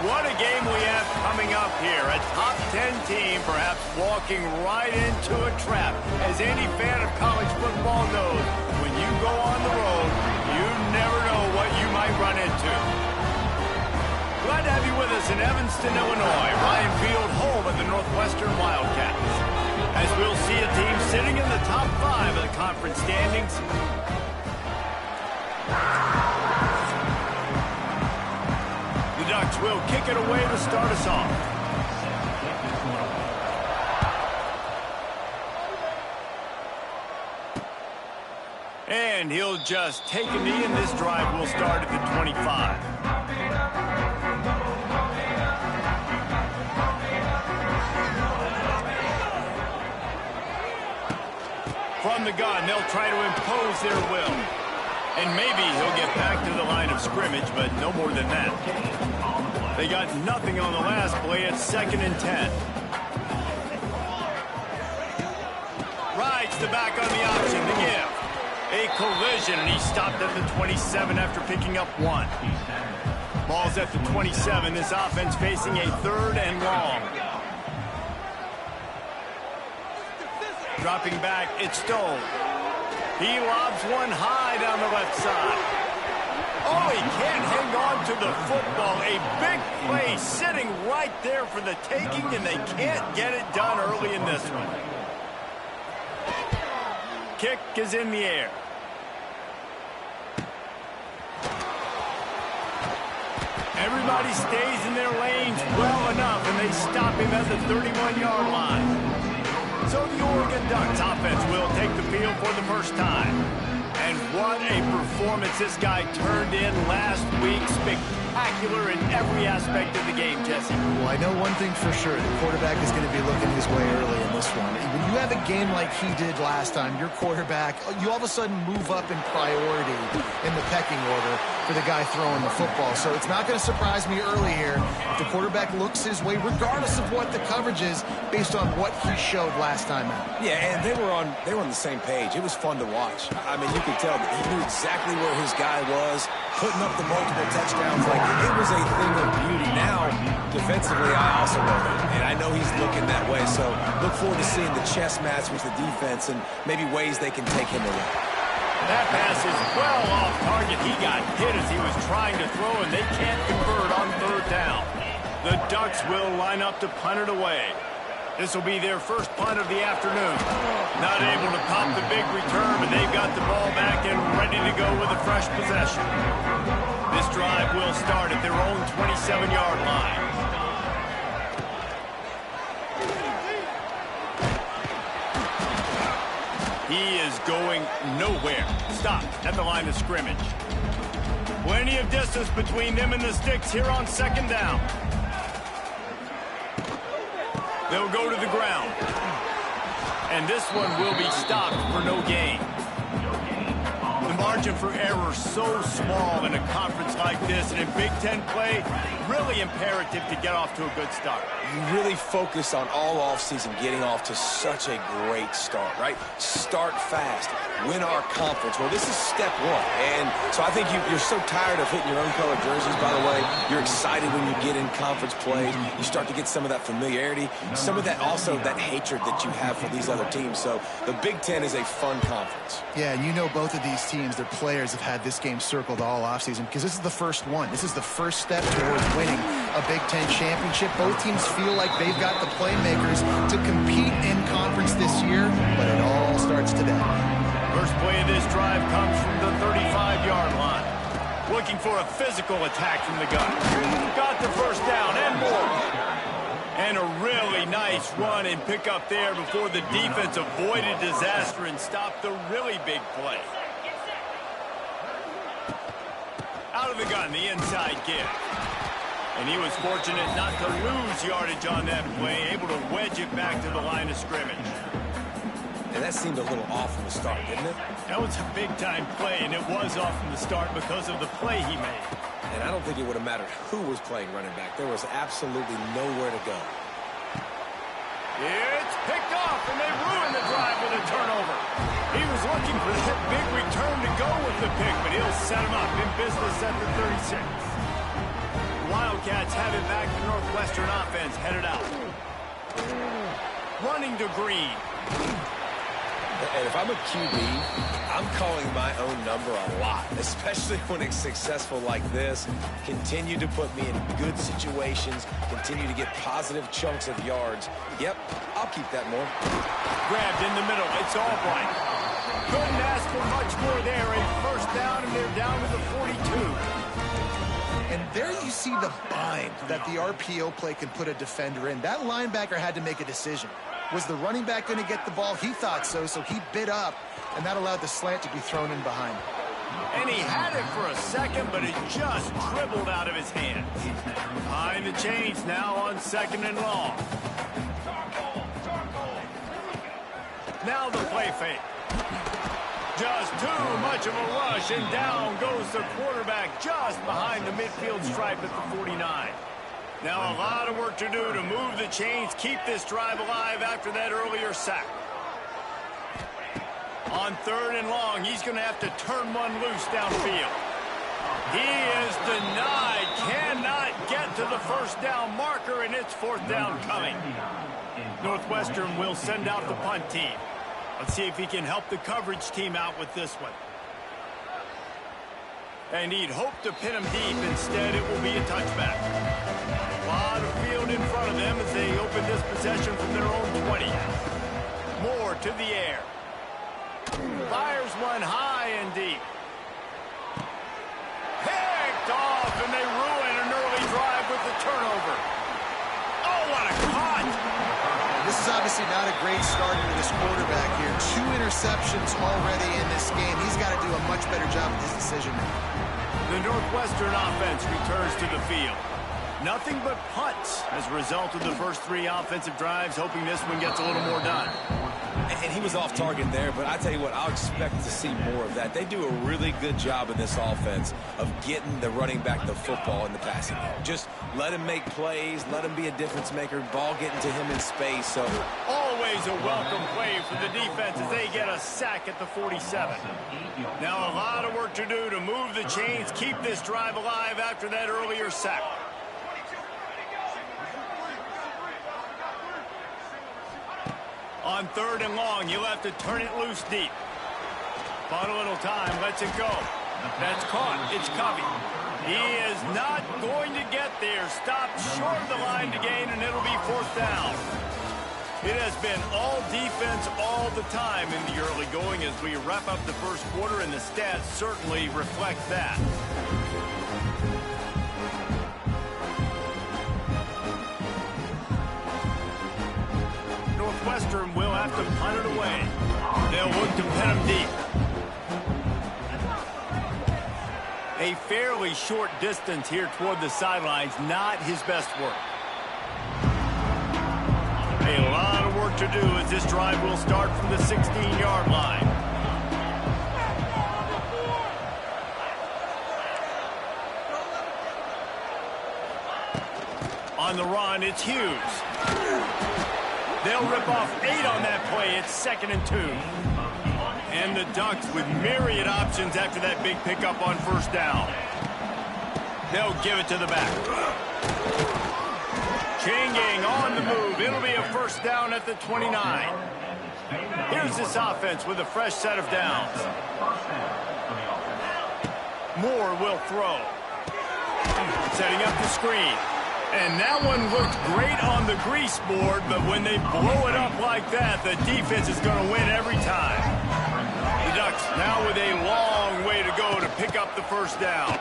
What a game we have coming up here. A top 10 team perhaps walking right into a trap. As any fan of college football knows, when you go on the road, you never know what you might run into. Glad to have you with us in Evanston, Illinois. Ryan Field, home of the Northwestern Wildcats. As we'll see a team sitting in the top 5 of the conference standings. The Ducks will kick it away to start us off. And he'll just take a knee, and this drive will start at the 25. From the gun, they'll try to impose their will. And maybe he'll get back to the line of scrimmage, but no more than that. They got nothing on the last play. It's 2nd and 10. Rides the back on the option to give. A collision, and he stopped at the 27 after picking up 1. Ball's at the 27. This offense facing a 3rd and long. Dropping back, it's Stoll. He lobs one high down the left side. Oh, he can't hang on to the football. A big play sitting right there for the taking, and they can't get it done early in this one. Kick is in the air. Everybody stays in their lanes well enough, and they stop him at the 31-yard line. So the Oregon Ducks offense will take the field for the first time. And what a performance this guy turned in last week. Spectacular in every aspect of the game, Jesse. Well, I know one thing for sure. The quarterback is going to be looking his way early in this one. When you have a game like he did last time, your quarterback, you all of a sudden move up in priority in the pecking order for the guy throwing the football. So it's not going to surprise me early here if the quarterback looks his way, regardless of what the coverage is, based on what he showed last time out. Yeah, and they were on the same page. It was fun to watch. I mean, you could tell that he knew exactly where his guy was, putting up the multiple touchdowns. Like, it was a thing of beauty. Now, defensively, I also know that, and I know he's looking that way. So look forward to seeing the chess match with the defense and maybe ways they can take him away. That pass is well off target. He got hit as he was trying to throw, and they can't convert on 3rd down. The Ducks will line up to punt it away. This will be their first punt of the afternoon. Not able to pop the big return, but they've got the ball back and ready to go with a fresh possession. This drive will start at their own 27-yard line. He is going nowhere. Stop at the line of scrimmage. Plenty of distance between them and the sticks here on 2nd down. They'll go to the ground. And this one will be stopped for no gain. The margin for error so small in a conference like this, and in Big Ten play, really imperative to get off to a good start. You really focus on all offseason getting off to such a great start, right? Start fast. Win our conference. Well, this is step 1. And so I think you're so tired of hitting your own colored jerseys, by the way. You're excited when you get in conference plays. You start to get some of that familiarity, some of that also that hatred that you have for these other teams. So the Big Ten is a fun conference. Yeah, and you know both of these teams, their players have had this game circled all offseason because this is the first one. This is the first step towards winning a Big Ten championship. Both teams feel like they've got the playmakers to compete in conference this year, but it all starts today. First play of this drive comes from the 35-yard line. Looking for a physical attack from the gun. Got the first down and more. And a really nice run and pick up there before the defense avoided disaster and stopped the really big play. Out of the gun, the inside give. And he was fortunate not to lose yardage on that play, able to wedge it back to the line of scrimmage. And that seemed a little off from the start, didn't it? That was a big-time play, and it was off from the start because of the play he made. And I don't think it would have mattered who was playing running back. There was absolutely nowhere to go. It's picked off, and they ruined the drive with a turnover. He was looking for that big return to go with the pick, but he'll set him up in business at the 36. Wildcats have it back. The Northwestern offense headed out. Running to Green. And if I'm a QB, I'm calling my own number a lot, especially when it's successful like this. Continue to put me in good situations, continue to get positive chunks of yards. Yep, I'll keep that more. Grabbed in the middle. It's Albright. Couldn't ask for much more there. A first down, and they're down to the 42. And there you see the bind that the RPO play can put a defender in. That linebacker had to make a decision. Was the running back going to get the ball? He thought so, so he bit up, and that allowed the slant to be thrown in behind. And he had it for a second, but it just dribbled out of his hands. Behind the chains now on 2nd and long. Now the play fake. Just too much of a rush, and down goes the quarterback just behind the midfield stripe at the 49. Now a lot of work to do to move the chains, keep this drive alive after that earlier sack. On 3rd and long, he's going to have to turn one loose downfield. He is denied, cannot get to the first down marker, and it's 4th down coming. Northwestern will send out the punt team. Let's see if he can help the coverage team out with this one. And he'd hoped to pin him deep. Instead, it will be a touchback. A lot of field in front of them as they open this possession from their own 20. Moore to the air. Fires one high and deep. Picked off, and they ruin an early drive with the turnover. Oh, what a caught! This is obviously not a great start for this quarterback here. 2 interceptions already in this game. He's got to do a much better job with his decision making. The Northwestern offense returns to the field. Nothing but punts as a result of the first 3 offensive drives, hoping this one gets a little more done. And he was off target there, but I tell you what, I'll expect to see more of that. They do a really good job in this offense of getting the running back the football in the passing game. Just let him make plays, let him be a difference maker, ball getting to him in space. So always a welcome play for the defense as they get a sack at the 47. Now a lot of work to do to move the chains, keep this drive alive after that earlier sack. On 3rd and long, you'll have to turn it loose deep. Bought a little time, lets it go. That's caught. It's Covey. He is not going to get there. Stopped short of the line to gain, and it'll be 4th down. It has been all defense all the time in the early going as we wrap up the first quarter, and the stats certainly reflect that. Northwestern will have to punt it away. They'll look to pin him deep. A fairly short distance here toward the sidelines, not his best work. A lot of work to do as this drive will start from the 16-yard line. On the run, it's Hughes. They'll rip off 8 on that play. It's 2nd and 2. And the Ducks with myriad options after that big pickup on first down. They'll give it to the back. Changing on the move. It'll be a first down at the 29. Here's this offense with a fresh set of downs. Moore will throw. Setting up the screen. And that one looked great on the grease board, but when they blow it up like that, the defense is going to win every time. The Ducks now with a long way to go to pick up the first down.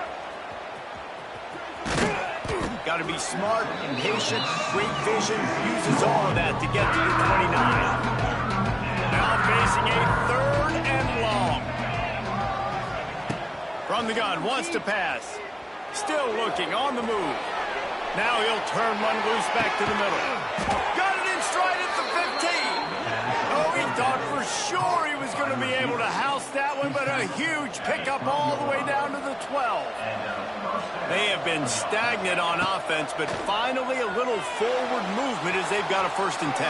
Got to be smart and patient, great vision, uses all of that to get to the 29. Now facing a 3rd and long. From the gun, wants to pass. Still looking, on the move. Now he'll turn one loose back to the middle. Got it in stride at the 15. Oh, he thought for sure he was going to be able to house that one, but a huge pickup all the way down to the 12. They have been stagnant on offense, but finally a little forward movement as they've got a 1st and 10.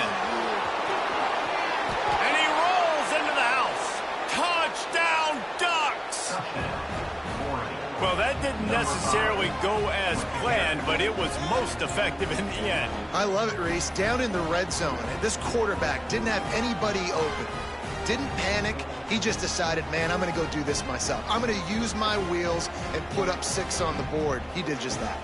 And he rolls into the house. Touchdown, Ducks! Well, that didn't necessarily go as planned, but it was most effective in the end. I love it, Reese. Down in the red zone, and this quarterback didn't have anybody open. Didn't panic. He just decided, man, I'm going to go do this myself. I'm going to use my wheels and put up 6 on the board. He did just that.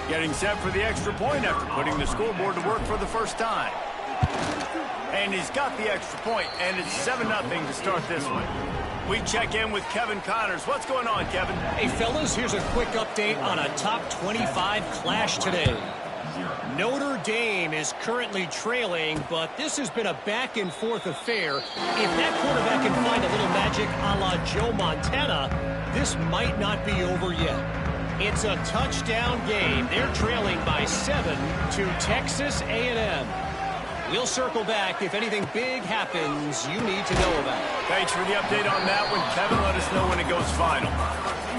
Getting set for the extra point after putting the scoreboard to work for the first time. And he's got the extra point, and it's 7-0 to start this one. We check in with Kevin Connors. What's going on, Kevin? Hey, fellas, here's a quick update on a top 25 clash today. Notre Dame is currently trailing, but this has been a back-and-forth affair. If that quarterback can find a little magic a la Joe Montana, this might not be over yet. It's a touchdown game. They're trailing by 7 to Texas A&M. We'll circle back if anything big happens you need to know about. Thanks for the update on that one, Kevin. Let us know when it goes final.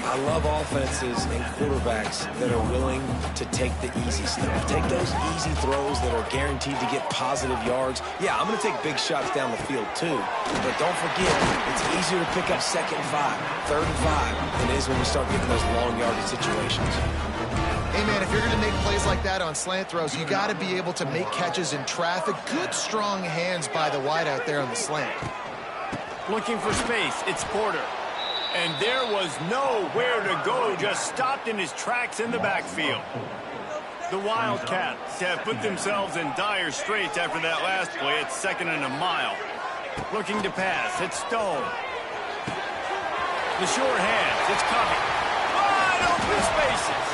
I love offenses and quarterbacks that are willing to take the easy stuff. Take those easy throws that are guaranteed to get positive yards. Yeah, I'm going to take big shots down the field too. But don't forget, it's easier to pick up 2nd and 5, 3rd and 5 than it is when we start getting those long yardage situations. Hey, man, if you're going to make plays like that on slant throws, you got to be able to make catches in traffic. Good, strong hands by the wideout there on the slant. Looking for space, it's Porter. And there was nowhere to go, just stopped in his tracks in the backfield. The Wildcats have put themselves in dire straits after that last play. It's 2nd and a mile. Looking to pass, it's Stone. The short hands, it's Covey. Wide open spaces.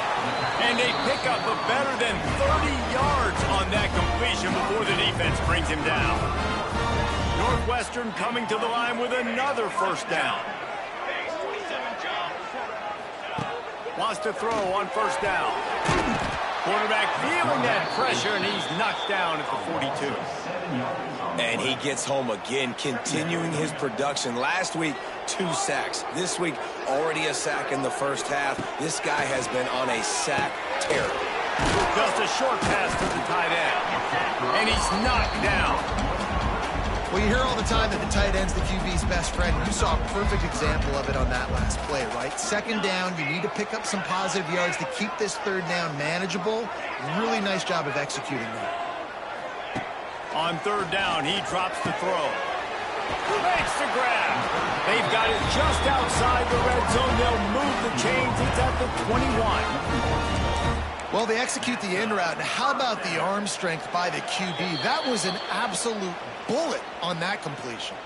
And they pick up a better than 30 yards on that completion before the defense brings him down. Northwestern coming to the line with another first down. Wants to throw on first down. Quarterback feeling that pressure, and he's knocked down at the 42. And he gets home again, continuing his production. Last week, 2 sacks. This week, already a sack in the first half. This guy has been on a sack tear. Just a short pass to the tight end. And he's knocked down. Well, you hear all the time that the tight end's the QB's best friend. You saw a perfect example of it on that last play, right? 2nd down, you need to pick up some positive yards to keep this 3rd down manageable. Really nice job of executing that. On 3rd down, he drops the throw. Makes the grab. They've got it just outside the red zone. They'll move the chains. It's at the 21. Well, they execute the end route. And how about the arm strength by the QB? That was an absolute bullet on that completion.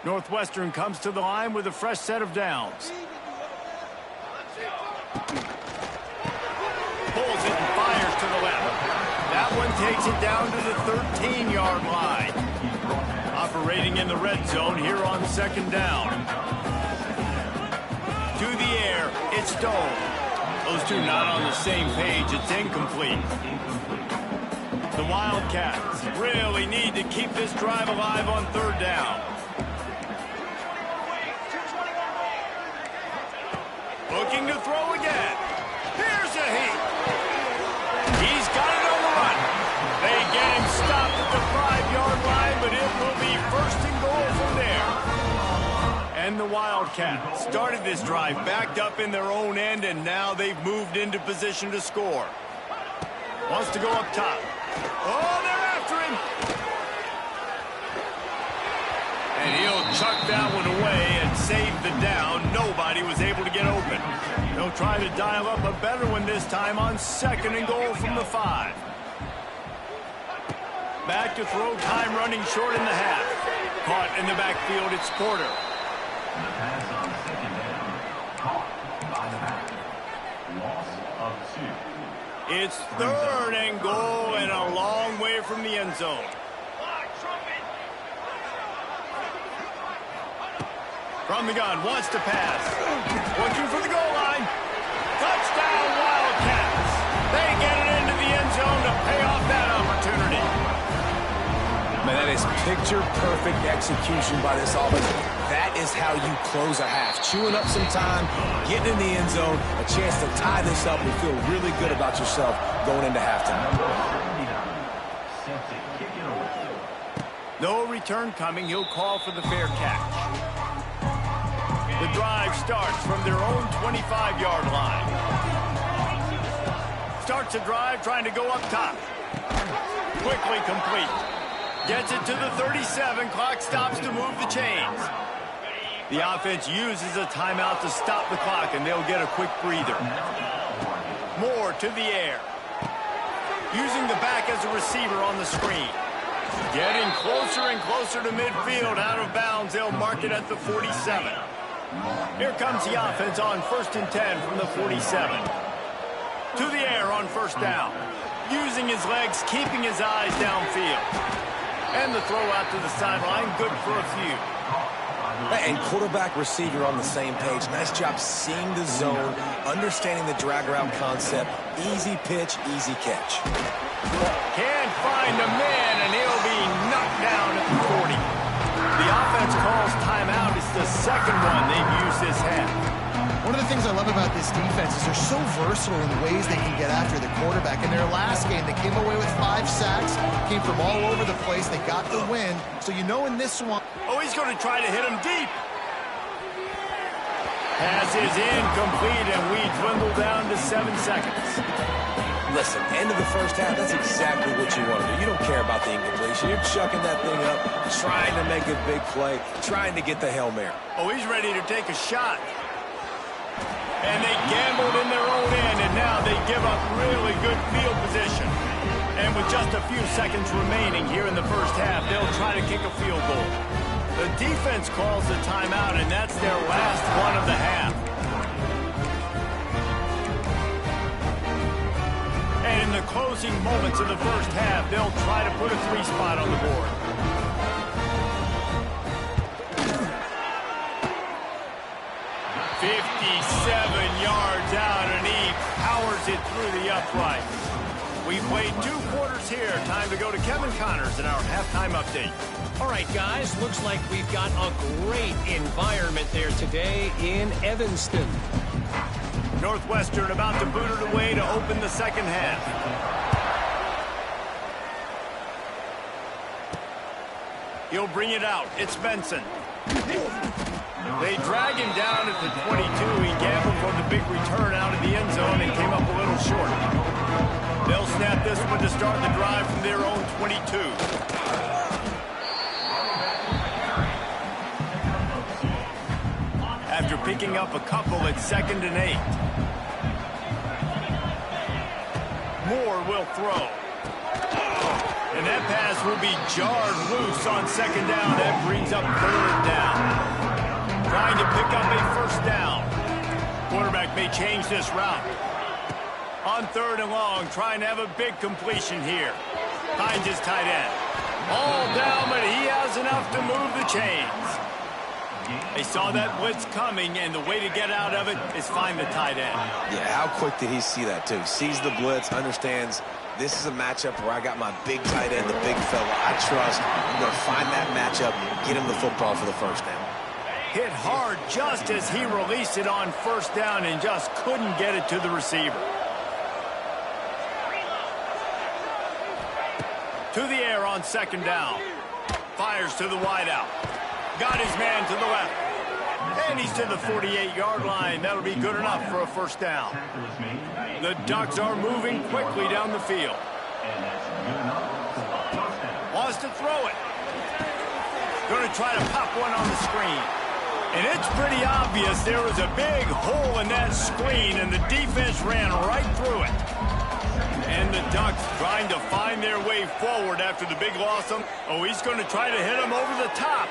Northwestern comes to the line with a fresh set of downs. Pulls it and fires to the left. That one takes it down to the 13-yard line. Operating in the red zone here on 2nd down. To the air, it's Stone. Those two not on the same page. It's incomplete. The Wildcats really need to keep this drive alive on 3rd down. Looking to throw again. Here's a heat. He's got it on the run. They get him stopped at the 5-yard line, but it will be 1st and goal from there. And the Wildcats started this drive backed up in their own end, and now they've moved into position to score. Wants to go up top. Oh, they're after him. And he'll chuck that one away and save the down. Nobody was able to get open. They'll try to dial up a better one this time on 2nd and goal from the 5. Back to throw, time running short in the half. Caught in the backfield, it's Porter. The pass on 2nd down. Caught by the back. Loss of 2. It's 3rd and goal and a long way from the end zone. From the gun, wants to pass. Looking for the goal line. Touchdown, Wildcats. They get it into the end zone to pay off that opportunity. Man, that is picture-perfect execution by this offense. That is how you close a half. Chewing up some time, getting in the end zone, a chance to tie this up and feel really good about yourself going into halftime. No return coming. He'll call for the fair catch. The drive starts from their own 25-yard line. Starts a drive trying to go up top. Quickly complete. Gets it to the 37. Clock stops to move the chains. The offense uses a timeout to stop the clock, and they'll get a quick breather. Moore to the air. Using the back as a receiver on the screen. Getting closer and closer to midfield. Out of bounds. They'll mark it at the 47. Here comes the offense on 1st and 10 from the 47. To the air on first down. Using his legs, keeping his eyes downfield. And the throw out to the sideline, good for a few. And quarterback receiver on the same page. Nice job seeing the zone, understanding the drag route concept. Easy pitch, easy catch. Can't find a man, and he'll be knocked down at the 40. The offense calls timeout. It's the second one they've used this half. One of the things I love about this defense is they're so versatile in the ways they can get after the quarterback. In their last game, they came away with 5 sacks, came from all over the place. They got the win. So you know in this one... Oh, he's going to try to hit him deep. Pass is incomplete, and we dwindle down to 7 seconds. Listen, end of the first half, that's exactly what you want to do. You don't care about the incompletion. You're chucking that thing up, trying to make a big play, trying to get the Hail Mary. Oh, he's ready to take a shot. And they gambled in their own end, and now they give up really good field position. And with just a few seconds remaining here in the first half, they'll try to kick a field goal. The defense calls the timeout, and that's their last one of the half. And in the closing moments of the first half, they'll try to put a 3 spot on the board. Yards out, and he powers it through the upright. We played 2 quarters here. Time to go to Kevin Connors in our halftime update. All right, guys, looks like we've got a great environment there today in Evanston. Northwestern about to boot it away to open the second half. He'll bring it out. It's Benson. They drag him down at the 22. He gambled for the big return out of the end zone and came up a little short. They'll snap this one to start the drive from their own 22. After picking up a couple at 2nd and 8. Moore will throw. And that pass will be jarred loose on 2nd down. That brings up 3rd down. Trying to pick up a first down. Quarterback may change this route. On 3rd and long, trying to have a big completion here. Finds his tight end. All down, but he has enough to move the chains. They saw that blitz coming, and the way to get out of it is find the tight end. Yeah, how quick did he see that, too? Sees the blitz, understands this is a matchup where I got my big tight end, the big fella I trust. I'm going to find that matchup, get him the football for the first down. Hit hard just as he released it on 1st down and just couldn't get it to the receiver. To the air on 2nd down. Fires to the wideout. Got his man to the left. And he's to the 48-yard line. That'll be good enough for a first down. The Ducks are moving quickly down the field. Wants to throw it. Going to try to pop one on the screen. And it's pretty obvious there was a big hole in that screen, and the defense ran right through it. And the Ducks trying to find their way forward after the big loss. Oh, he's going to try to hit him over the top.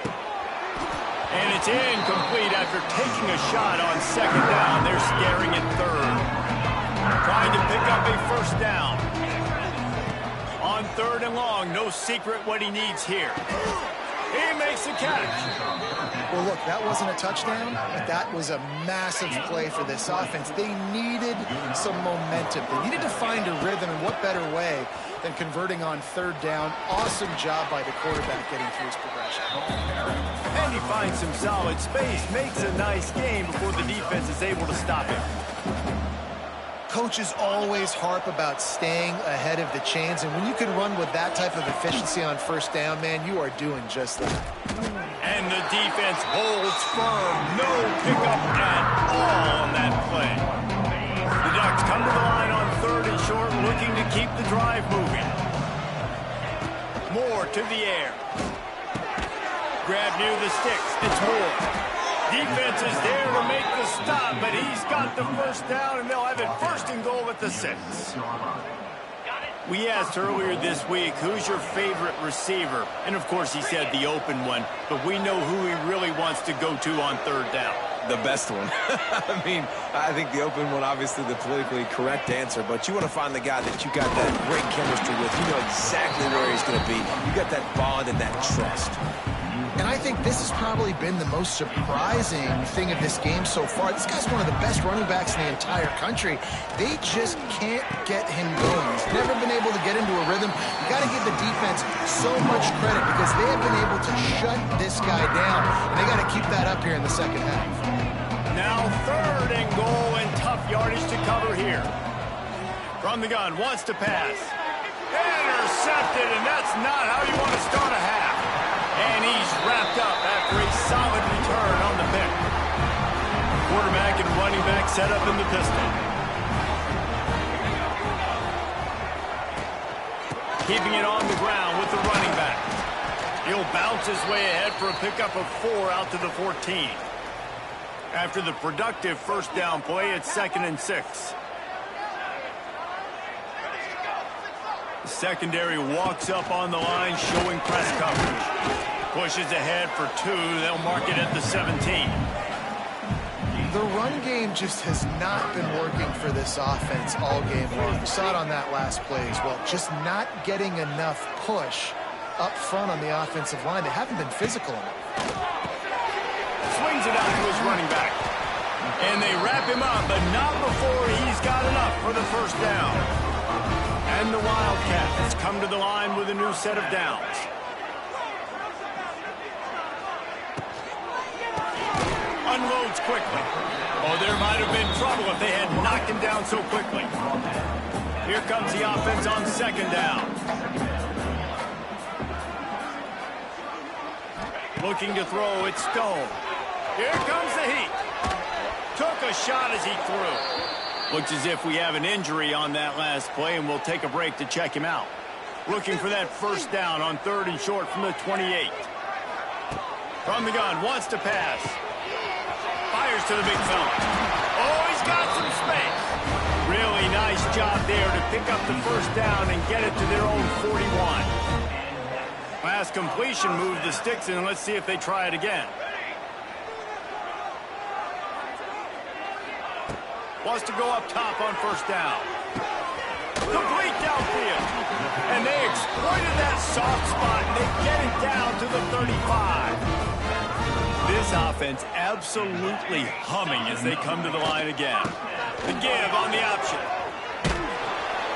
And it's incomplete after taking a shot on 2nd down. They're scaring it 3rd. Trying to pick up a first down. On 3rd and long, no secret what he needs here. He makes the catch. Well, look, that wasn't a touchdown, but that was a massive play for this offense. They needed some momentum. They needed to find a rhythm, and what better way than converting on third down. Awesome job by the quarterback getting through his progression. And he finds some solid space, makes a nice game before the defense is able to stop him. Coaches always harp about staying ahead of the chains, and when you can run with that type of efficiency on first down, man, you are doing just that. And the defense holds firm. No pickup at all on that play. The Ducks come to the line on third and short, looking to keep the drive moving. Moore to the air. Grab near the sticks. It's Moore. Defense is there to make the stop, but he's got the first down, and they'll have it first and goal at the 6. We asked earlier this week, who's your favorite receiver? And, of course, he said the open one, but we know who he really wants to go to on third down. The best one. I mean, I think the open one, obviously the politically correct answer, but you want to find the guy that you got that great chemistry with. You know exactly where he's going to be. You got that bond and that trust. And I think this has probably been the most surprising thing of this game so far. This guy's one of the best running backs in the entire country. They just can't get him going. He's never been able to get into a rhythm. You got to give the defense so much credit because they have been able to shut this guy down. And they got to keep that up here in the second half. Now third and goal, and tough yardage to cover here. From the gun, wants to pass. Intercepted, and that's not how you want to start a half. And he's wrapped up after a solid return on the pick. Quarterback and running back set up in the pistol. Keeping it on the ground with the running back. He'll bounce his way ahead for a pickup of 4 out to the 14. After the productive first down play, it's 2nd and 6. The secondary walks up on the line, showing press coverage. Pushes ahead for 2. They'll mark it at the 17. The run game just has not been working for this offense all game long. We saw it on that last play as well. Just not getting enough push up front on the offensive line. They haven't been physical enough. Swings it out to his running back. And they wrap him up, but not before he's got enough for the first down. And the Wildcats come to the line with a new set of downs. Unloads quickly. Oh, there might have been trouble if they had knocked him down so quickly. Here comes the offense on 2nd down. Looking to throw, it's Stone. Here comes the heat. Took a shot as he threw. Looks as if we have an injury on that last play, and we'll take a break to check him out. Looking for that first down on 3rd and short from the 28. From the gun, wants to pass. Fires to the big fella. Oh, he's got some space. Really nice job there to pick up the first down and get it to their own 41. Last completion moved the sticks in. Let's see if they try it again. Wants to go up top on first down. Complete downfield. And they exploited that soft spot, and they get it down to the 35. This offense absolutely humming as they come to the line again. The give on the option.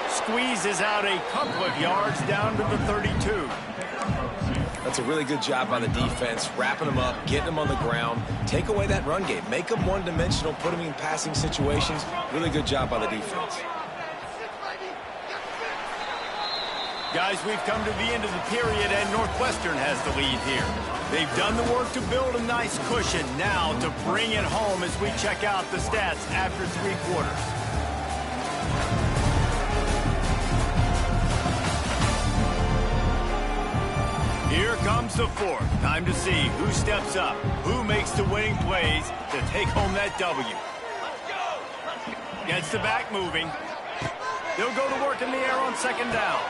Squeezes out a couple of yards down to the 32. That's a really good job by the defense, wrapping them up, getting them on the ground, take away that run game, make them one-dimensional, put them in passing situations. Really good job by the defense. Guys, we've come to the end of the period, and Northwestern has the lead here. They've done the work to build a nice cushion. Now to bring it home as we check out the stats after 3 quarters. Here comes the 4th. Time to see who steps up, who makes the winning plays to take home that W. Gets the back moving. They'll go to work in the air on 2nd down.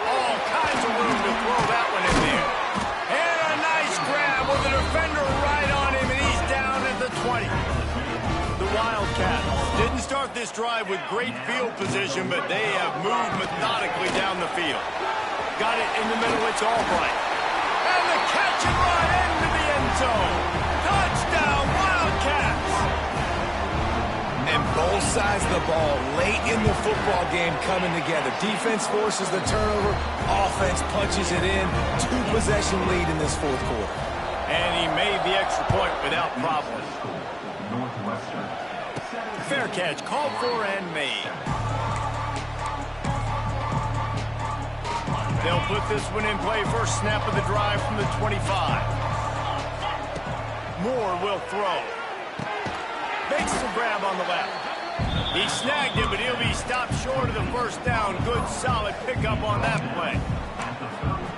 All kinds of room to throw that one in there. And a nice grab with the defender right on him, and he's down at the 20. The Wildcats didn't start this drive with great field position, but they have moved methodically down the field. Got it in the middle, it's Albright. And the catching right into the end zone. Touchdown, Wildcats! And both sides of the ball late in the football game coming together. Defense forces the turnover. Offense punches it in. 2-possession lead in this fourth quarter. And he made the extra point without problem. Northwestern. Fair catch, called for and made. They'll put this one in play. First snap of the drive from the 25. Moore will throw. Makes the grab on the left. He snagged it, but he'll be stopped short of the first down. Good, solid pickup on that play.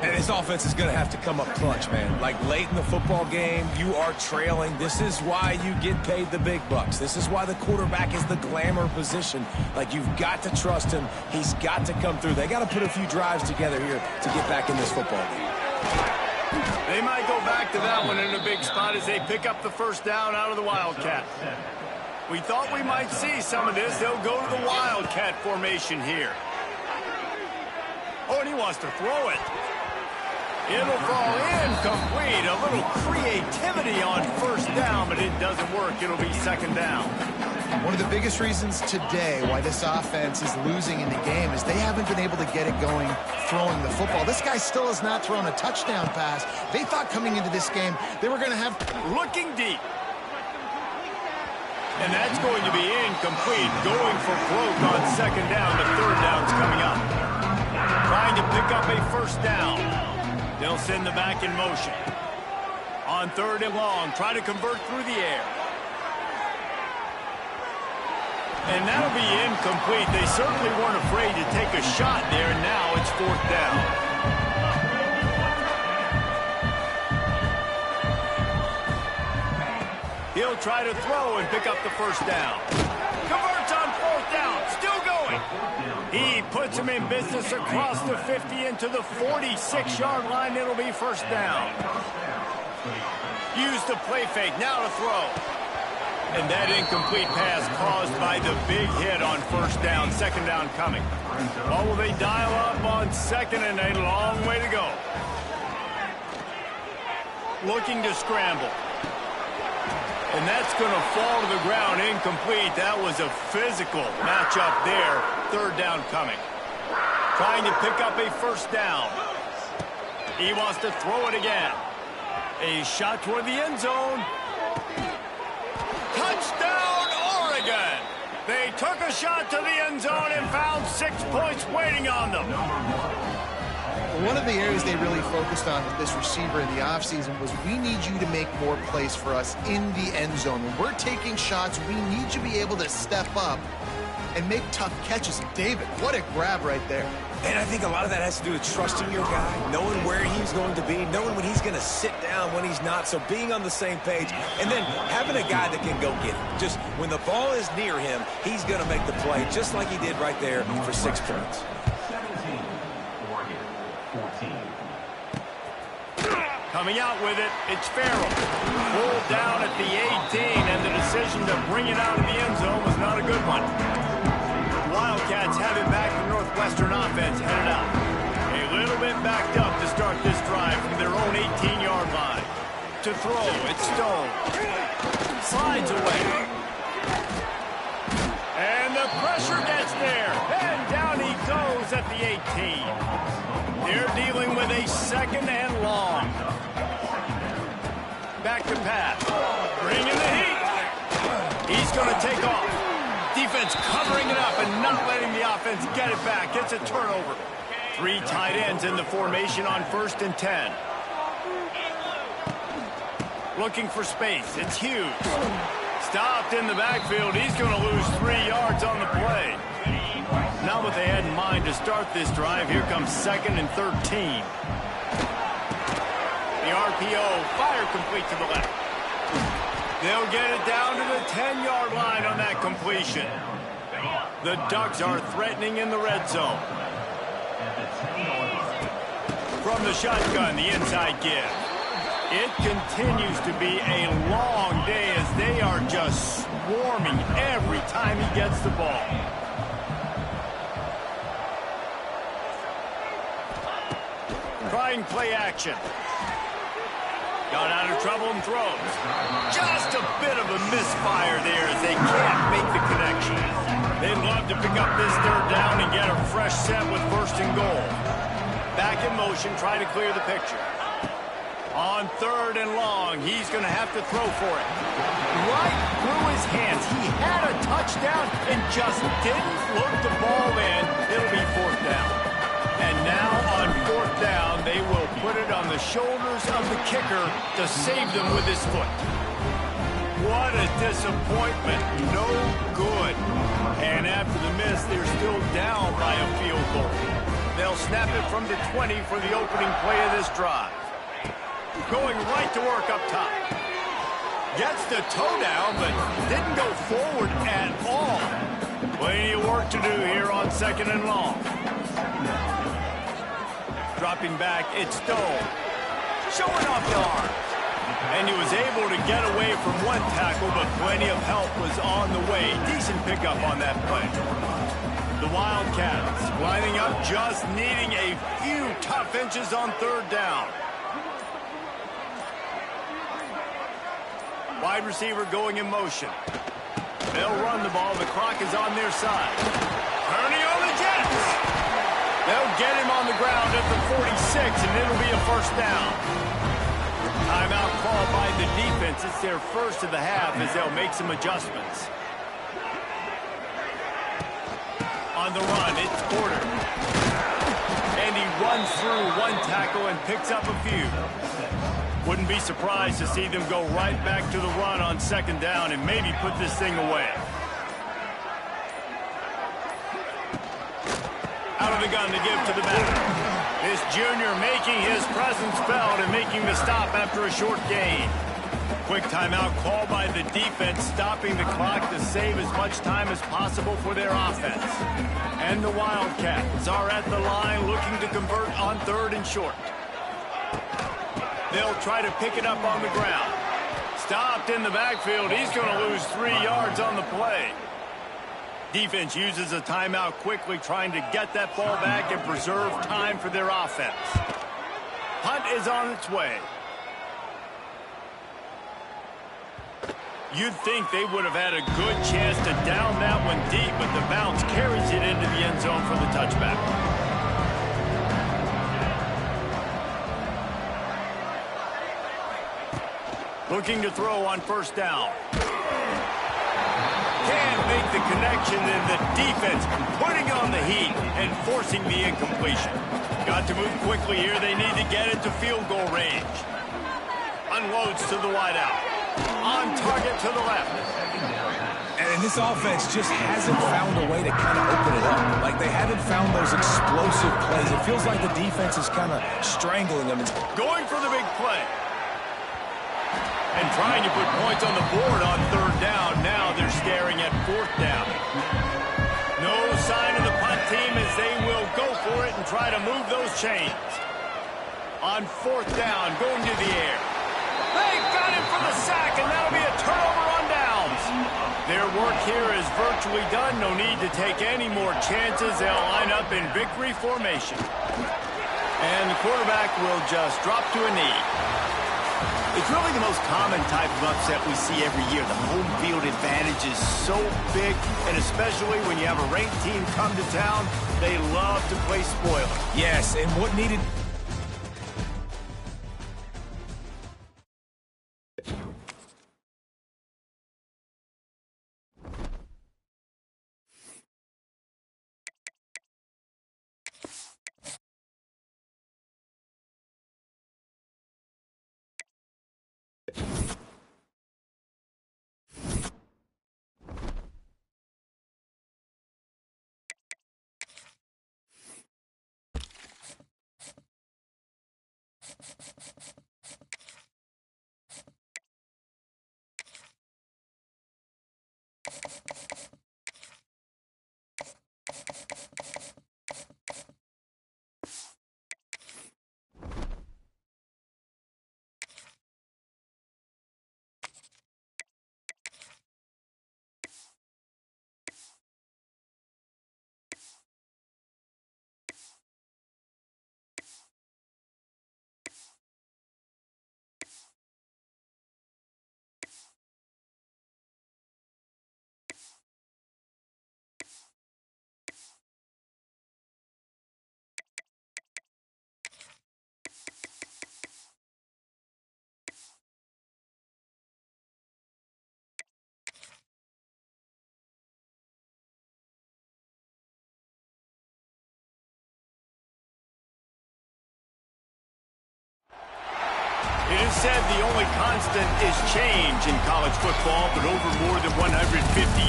And this offense is going to have to come up clutch, man. Like late in the football game, you are trailing. This is why you get paid the big bucks. This is why the quarterback is the glamour position. Like, you've got to trust him. He's got to come through. They got to put a few drives together here to get back in this football game. They might go back to that one in a big spot as they pick up the first down out of the Wildcat. We thought we might see some of this. They'll go to the Wildcat formation here. Oh, and he wants to throw it. It'll fall incomplete. A little creativity on first down, but it doesn't work. It'll be second down. One of the biggest reasons today why this offense is losing in the game is they haven't been able to get it going throwing the football. This guy still has not thrown a touchdown pass. They thought coming into this game they were going to have... Looking deep. And that's going to be incomplete. Going for broke on second down, but third down's coming up. Trying to pick up a first down. They'll send the back in motion. On third and long, try to convert through the air. And that'll be incomplete. They certainly weren't afraid to take a shot there, and now it's fourth down. He'll try to throw and pick up the first down. Converts on fourth down, still going. He puts him in business across the 50 into the 46-yard line. It'll be first down. Use the play fake, now to throw. And that incomplete pass caused by the big hit on first down. Second down coming. Oh, will they dial up on second, and a long way to go. Looking to scramble. And that's going to fall to the ground incomplete. That was a physical matchup there. Third down coming. Trying to pick up a first down. He wants to throw it again. A shot toward the end zone. Touchdown, Oregon! They took a shot to the end zone and found 6 points waiting on them. One of the areas they really focused on with this receiver in the offseason was we need you to make more plays for us in the end zone. When we're taking shots, we need you to be able to step up and make tough catches. David, what a grab right there. And I think a lot of that has to do with trusting your guy, knowing where he's going to be, knowing when he's going to sit down, when he's not, so being on the same page, and then having a guy that can go get it. Just when the ball is near him, he's going to make the play, just like he did right there for 6 points. 17, Oregon, 14. Coming out with it, it's Farrell. Pulled down at the 18, and the decision to bring it out of the end zone was not a good one. Wildcats have it back. The Northwestern offense headed out. A little bit backed up to start this drive from their own 18-yard line. To throw, it's Stone. Slides away. And the pressure gets there. And down he goes at the 18. They're dealing with a second and long. Back to pass. Bringing the heat. He's going to take off. Defense covering it up and not letting the offense get it back. It's a turnover. 3 tight ends in the formation on 1st and 10. Looking for space. It's Hughes. Stopped in the backfield. He's going to lose 3 yards on the play. Not what they had in mind to start this drive. Here comes 2nd and 13. The RPO, fire complete to the left. They'll get it down to the 10-yard line on that completion. The Ducks are threatening in the red zone. From the shotgun, the inside give. It continues to be a long day as they are just swarming every time he gets the ball. Trying play action. Got out of trouble and throws. Just a bit of a misfire there as they can't make the connection. They'd love to pick up this third down and get a fresh set with first and goal. Back in motion, try to clear the picture. On third and long, he's going to have to throw for it. Right through his hands. He had a touchdown and just didn't look the ball in. It'll be fourth down. And now on fourth down, they will put it on the shoulders of the kicker to save them with his foot. What a disappointment. No good. And after the miss, they're still down by a field goal. They'll snap it from the 20 for the opening play of this drive. Going right to work up top. Gets the toe down, but didn't go forward at all. Plenty of work to do here on second and long. Dropping back, it's Stowe. Showing off the arm. And he was able to get away from one tackle, but plenty of help was on the way. Decent pickup on that play. The Wildcats lining up, just needing a few tough inches on third down. Wide receiver going in motion. They'll run the ball. The clock is on their side. Turning on the Jets. They'll get him on the ground at the 46, and it'll be a first down. Timeout call by the defense. It's their first of the half as they'll make some adjustments. On the run, it's Porter. And he runs through one tackle and picks up a few. Wouldn't be surprised to see them go right back to the run on second down and maybe put this thing away. Out of the gun to give to the back. This junior making his presence felt and making the stop after a short gain. Quick timeout call by the defense, stopping the clock to save as much time as possible for their offense. And the Wildcats are at the line looking to convert on third and short. They'll try to pick it up on the ground. Stopped in the backfield. He's going to lose 3 yards on the play. Defense uses a timeout quickly, trying to get that ball back and preserve time for their offense. Punt is on its way. You'd think they would have had a good chance to down that one deep, but the bounce carries it into the end zone for the touchback. Looking to throw on first down. Can't make the connection, and the defense putting on the heat and forcing the incompletion. Got to move quickly here. They need to get it to field goal range. Unloads to the wideout. On target to the left. And this offense just hasn't found a way to kind of open it up. Like, they haven't found those explosive plays. It feels like the defense is kind of strangling them. Going for the big play. And trying to put points on the board on third down. Now they're staring at fourth down. No sign of the punt team as they will go for it and try to move those chains. On fourth down, going to the air. They got him for the sack, and that'll be a turnover on downs. Their work here is virtually done. No need to take any more chances. They'll line up in victory formation. And the quarterback will just drop to a knee. It's really the most common type of upset we see every year. The home field advantage is so big, and especially when you have a ranked team come to town, they love to play spoiler. Yes, and what needed... just said the only constant is change in college football, but over more than 150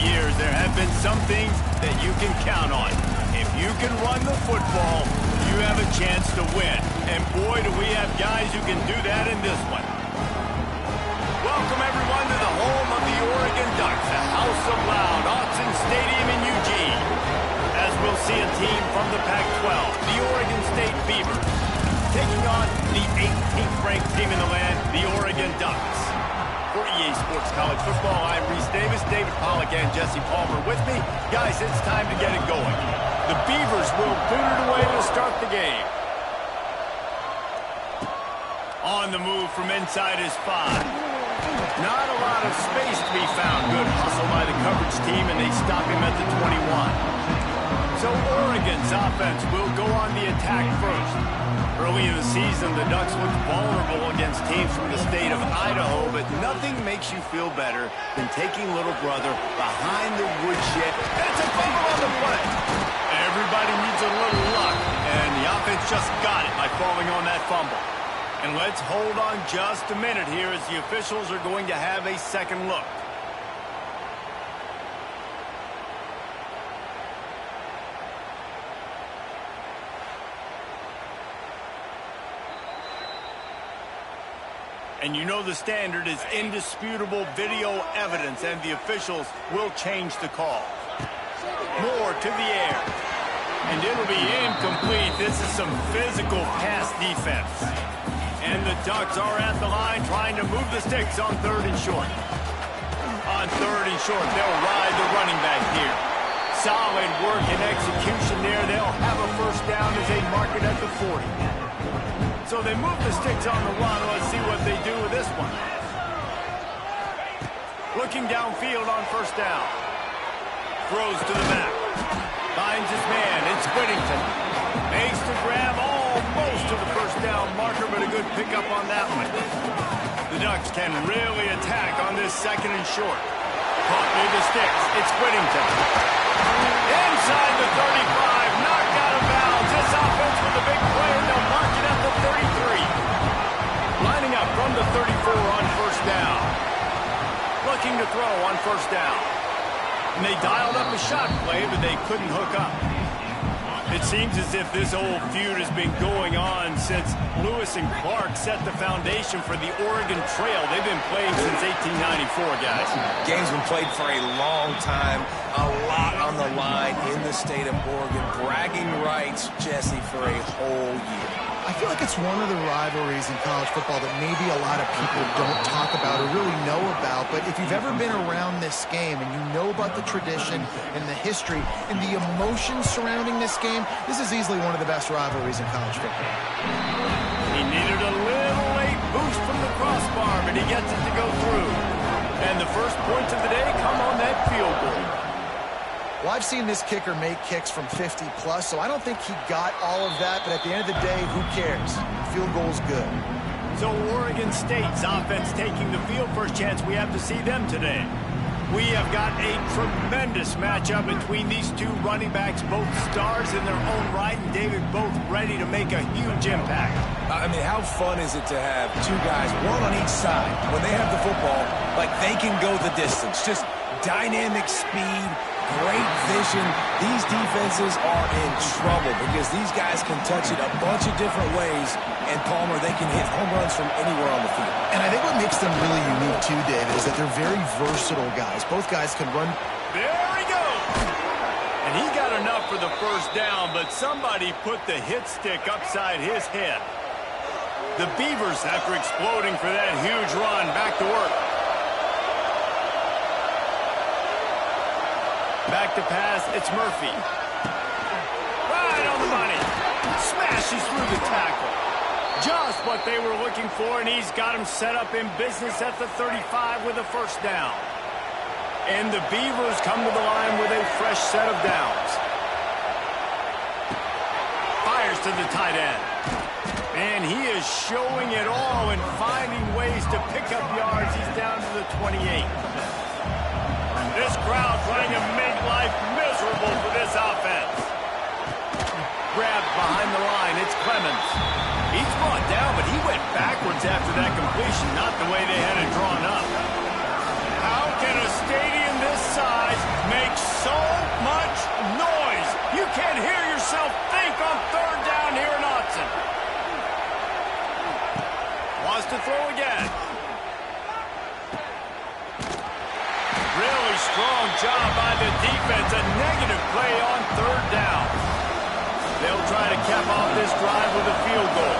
years, there have been some things that you can count on. If you can run the football, you have a chance to win. And boy, do we have guys who can do that in this one. Welcome, everyone, to the home of the Oregon Ducks, the House of Loud, Autzen Stadium in Eugene. As we'll see a team from the Pac-12, the Oregon State Beavers, taking on the 18th ranked team in the land, the Oregon Ducks. For EA Sports College Football, I'm Reese Davis, David Pollack, and Jesse Palmer with me. Guys, it's time to get it going. The Beavers will boot it away to start the game. On the move from inside his 5. Not a lot of space to be found. Good hustle by the coverage team, and they stop him at the 21. So Oregon's offense will go on the attack first. Early in the season, the Ducks looked vulnerable against teams from the state of Idaho, but nothing makes you feel better than taking little brother behind the woodshed. And it's a fumble on the play. Everybody needs a little luck, and the offense just got it by falling on that fumble. And let's hold on just a minute here as the officials are going to have a second look. And you know the standard is indisputable video evidence, and the officials will change the call. Moore to the air. And it'll be incomplete. This is some physical pass defense. And the Ducks are at the line trying to move the sticks on 3rd and short. On 3rd and short, they'll ride the running back here. Solid work and execution there. They'll have a first down as they mark it at the 40. So they move the sticks on the run. Let's see what they do with this one. Looking downfield on first down. Throws to the back. Finds his man. It's Whittington. Makes the grab almost to the first down marker, but a good pickup on that one. The Ducks can really attack on this 2nd and short. Caught near the sticks. It's Whittington. Inside the 35. Knocked out of bounds. This offense with a big play, and they'll mark it at the 33. Lining up from the 34 on first down. Looking to throw on first down. And they dialed up a shot play, but they couldn't hook up. It seems as if this old feud has been going on since Lewis and Clark set the foundation for the Oregon Trail. They've been playing since 1894, guys. Game's been played for a long time, a lot on the line in the state of Oregon. Bragging rights, Jesse, for a whole year. I feel like it's one of the rivalries in college football that maybe a lot of people don't talk about or really know about, but if you've ever been around this game and you know about the tradition and the history and the emotion surrounding this game, this is easily one of the best rivalries in college football. He needed a little late boost from the crossbar, but he gets it to go through. And the first points of the day come on that field goal. Well, I've seen this kicker make kicks from 50-plus, so I don't think he got all of that, but at the end of the day, who cares? Field goal's good. So Oregon State's offense taking the field. First chance we have to see them today. We have got a tremendous matchup between these two running backs, both stars in their own right, and David, both ready to make a huge impact. I mean, how fun is it to have two guys, one on each side, when they have the football, like they can go the distance. Just dynamic speed, great vision. These defenses are in trouble because these guys can touch it a bunch of different ways, and Palmer, they can hit home runs from anywhere on the field. And I think what makes them really unique too, David, is that they're very versatile guys. Both guys can run. There he goes! And he got enough for the first down, but somebody put the hit stick upside his head. The Beavers, after exploding for that huge run, back to work. Back to pass, it's Murphy. Right on the money. Smashes through the tackle. Just what they were looking for, and he's got him set up in business at the 35 with a first down. And the Beavers come to the line with a fresh set of downs. Fires to the tight end. And he is showing it all and finding ways to pick up yards. He's down to the 28. This crowd trying to make life miserable for this offense. Grabbed behind the line, it's Clemens. He's brought down, but he went backwards after that completion. the way they had it drawn up. How can a stadium this size make so much noise? You can't hear yourself think on third down here in Autzen. Wants to throw again. Really strong job by the defense. A negative play on third down. They'll try to cap off this drive with a field goal.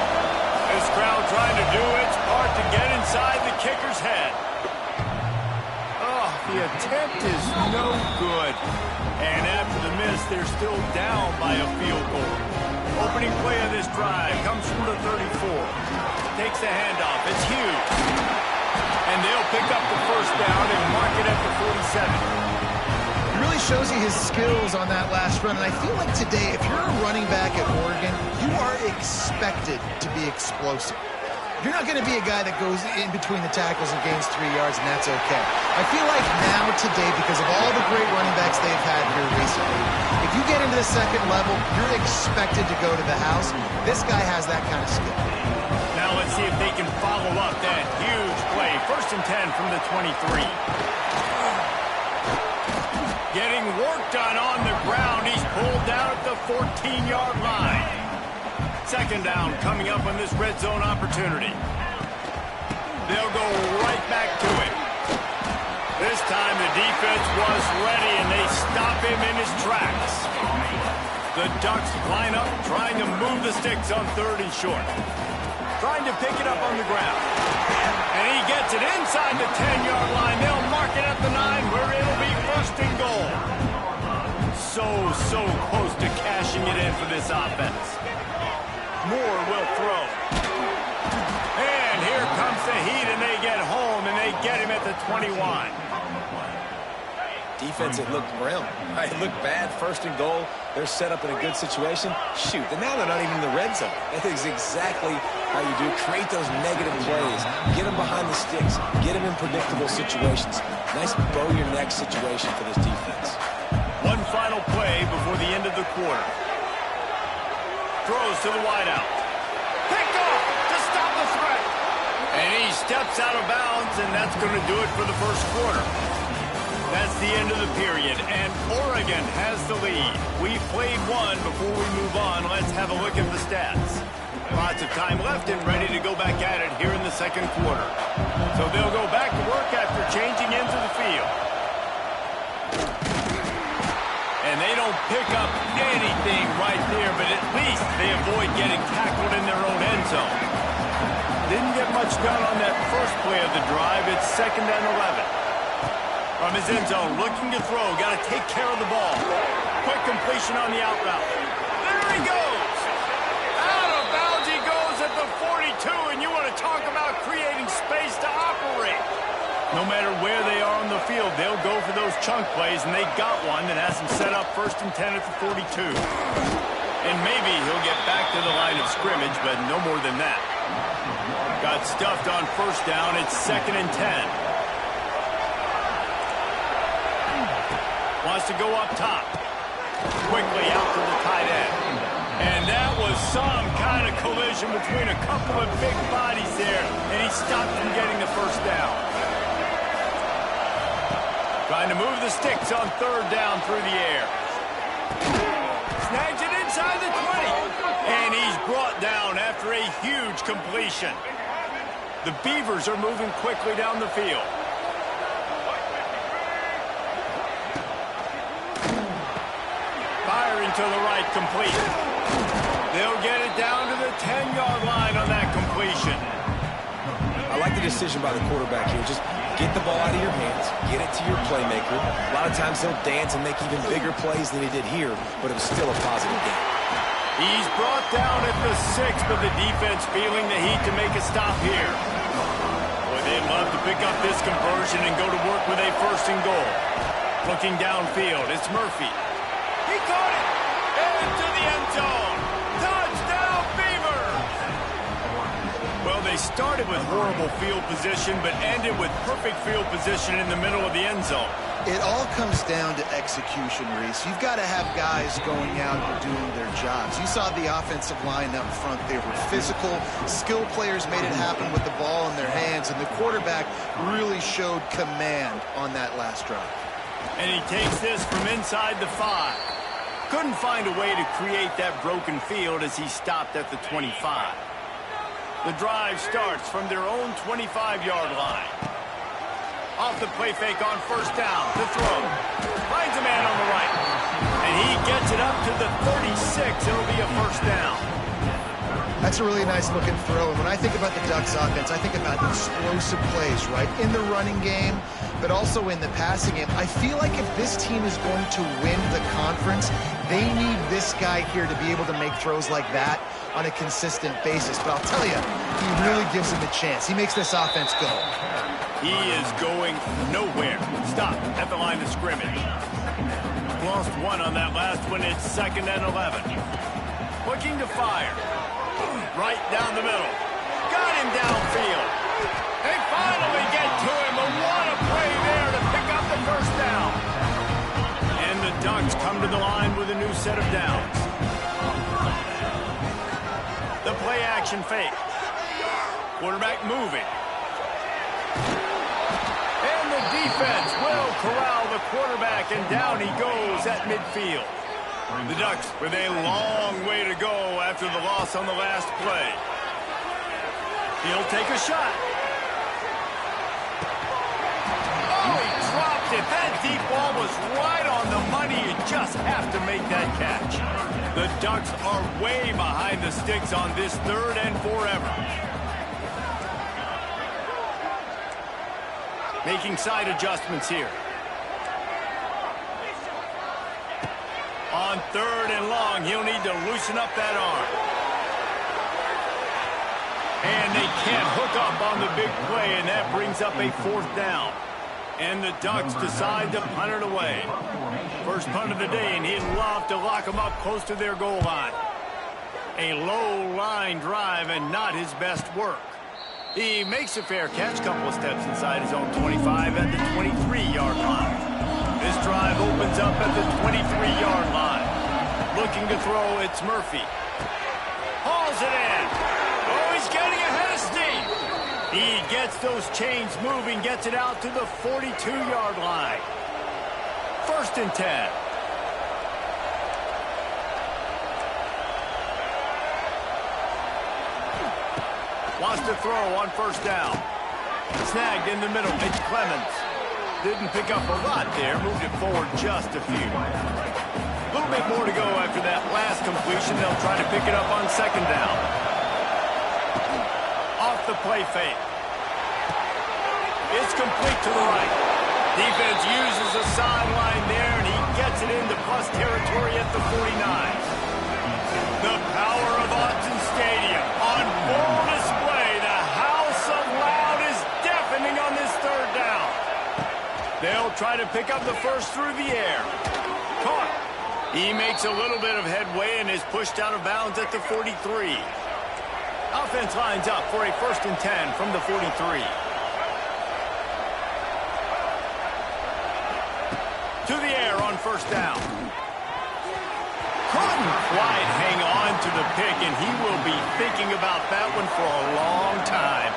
This crowd trying to do its part to get inside the kicker's head. Oh, the attempt is no good. And after the miss, they're still down by a field goal. Opening play of this drive comes from the 34. Takes the handoff. It's huge. And they'll pick up the first down and mark it at the 47. It really shows you his skills on that last run. And I feel like today, if you're a running back at Oregon, you are expected to be explosive. You're not going to be a guy that goes in between the tackles and gains 3 yards, and that's okay. I feel like now, today, because of all the great running backs they've had here recently, if you get into the second level, you're expected to go to the house. This guy has that kind of skill. Now let's see if they can follow up that huge play. 1st and 10 from the 23. Getting work done on the ground. He's pulled down at the 14-yard line. 2nd down coming up on this red zone opportunity. They'll go right back to it. This time the defense was ready and they stop him in his tracks. The Ducks line up trying to move the sticks on 3rd and short. Trying to pick it up on the ground. And he gets it inside the 10-yard line. They'll mark it at the 9 where it'll be 1st and goal. So close to cashing it in for this offense. Moore will throw. And here comes the heat, and they get home, and they get him at the 21. Defense, it looked grim. Right? It looked bad. 1st and goal. They're set up in a good situation. Shoot, and now they're not even in the red zone. That is exactly how you do. Create those negative plays. Get them behind the sticks. Get them in predictable situations. Nice bow-your-neck situation for this defense. One final play before the end of the quarter. Throws to the wideout. Picked off to stop the threat. And he steps out of bounds, and that's going to do it for the 1st quarter. That's the end of the period, and Oregon has the lead. We've played one. Before we move on, let's have a look at the stats. Lots of time left and ready to go back at it here in the 2nd quarter. So they'll go back to work after changing into the field. And they don't pick up anything right there, but at least they avoid getting tackled in their own end zone. Didn't get much done on that first play of the drive. It's 2nd and 11. From his end zone, looking to throw. Got to take care of the ball. Quick completion on the out route. There he goes. Out of bounds he goes at the 42, and you want to talk about creating space to operate. No matter where they are on the field, they'll go for those chunk plays, and they got one that has them set up 1st and 10 at the 42. And maybe he'll get back to the line of scrimmage, but no more than that. Got stuffed on 1st down. It's 2nd and 10. Wants to go up top. Quickly out to the tight end. And that was some kind of collision between a couple of big bodies there, and he stopped from getting the 1st down. Trying to move the sticks on 3rd down through the air. Snags it inside the 20. And he's brought down after a huge completion. The Beavers are moving quickly down the field. Firing to the right, complete. They'll get it down to the 10-yard line on that completion. I like the decision by the quarterback here. Just get the ball out of your hands, get it to your playmaker. A lot of times he'll dance and make even bigger plays than he did here, but it was still a positive game. He's brought down at the 6, but the defense feeling the heat to make a stop here. Boy, they'd love to pick up this conversion and go to work with a 1st and goal. Looking downfield, it's Murphy. He caught it! Into the end zone! Touchdown, Beavers! Well, they started with horrible field position, but ended with perfect field position in the middle of the end zone. It all comes down to execution, Reese. You've got to have guys going out and doing their jobs. You saw the offensive line up front. They were physical. Skill players made it happen with the ball in their hands, and the quarterback really showed command on that last drive. And he takes this from inside the 5. Couldn't find a way to create that broken field as he stopped at the 25. The drive starts from their own 25-yard line. Off the play fake on first down to throw. Finds a man on the right. And he gets it up to the 36. It'll be a first down. That's a really nice looking throw. And when I think about the Ducks offense, I think about explosive plays, right? In the running game, but also in the passing game. I feel like if this team is going to win the conference, they need this guy here to be able to make throws like that on a consistent basis. But I'll tell you, he really gives him a chance. He makes this offense go. He is going nowhere. Stop at the line of scrimmage. Lost one on that last one. It's 2nd and 11. Looking to fire. Right down the middle. Got him downfield. They finally get to him. And what a play there to pick up the first down. And the Ducks come to the line with a new set of downs. The play action fake. Quarterback moving. And the defense will corral the quarterback, and down he goes at midfield. The Ducks with a long way to go after the loss on the last play. He'll take a shot. Oh, he dropped it. That deep ball was right on the money. You just have to make that catch. The Ducks are way behind the sticks on this 3rd and forever. Making side adjustments here. On 3rd and long, he'll need to loosen up that arm. And they can't hook up on the big play, and that brings up a 4th down. And the Ducks decide to punt it away. First punt of the day, and he'd love to lock them up close to their goal line. A low line drive and not his best work. He makes a fair catch, couple of steps inside his own 25 at the 23-yard line. This drive opens up at the 23-yard line. Looking to throw, it's Murphy. Hauls it in. Oh, he's getting ahead of steam. He gets those chains moving, gets it out to the 42-yard line. 1st and 10. Wants to throw on first down. Snagged in the middle. It's Clemens. Didn't pick up a lot there. Moved it forward just a few. A little bit more to go after that last completion. They'll try to pick it up on 2nd down. Off the play fake. It's complete to the right. Defense uses the sideline there, and he gets it into plus territory at the 49. The power of Autzen Stadium on full display. The house of loud is deafening on this 3rd down. They'll try to pick up the first through the air. Caught. He makes a little bit of headway and is pushed out of bounds at the 43. Offense lines up for a 1st and 10 from the 43. To the air on first down. Couldn't quite hang on to the pick, and he will be thinking about that one for a long time.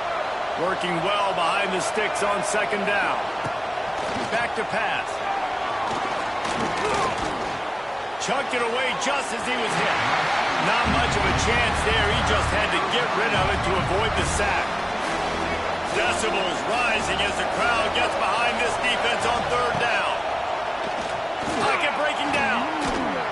Working well behind the sticks on 2nd down. Back to pass. Chucked it away just as he was hit. Not much of a chance there. He just had to get rid of it to avoid the sack. Decibels rising as the crowd gets behind this defense on 3rd down. Pocket breaking down.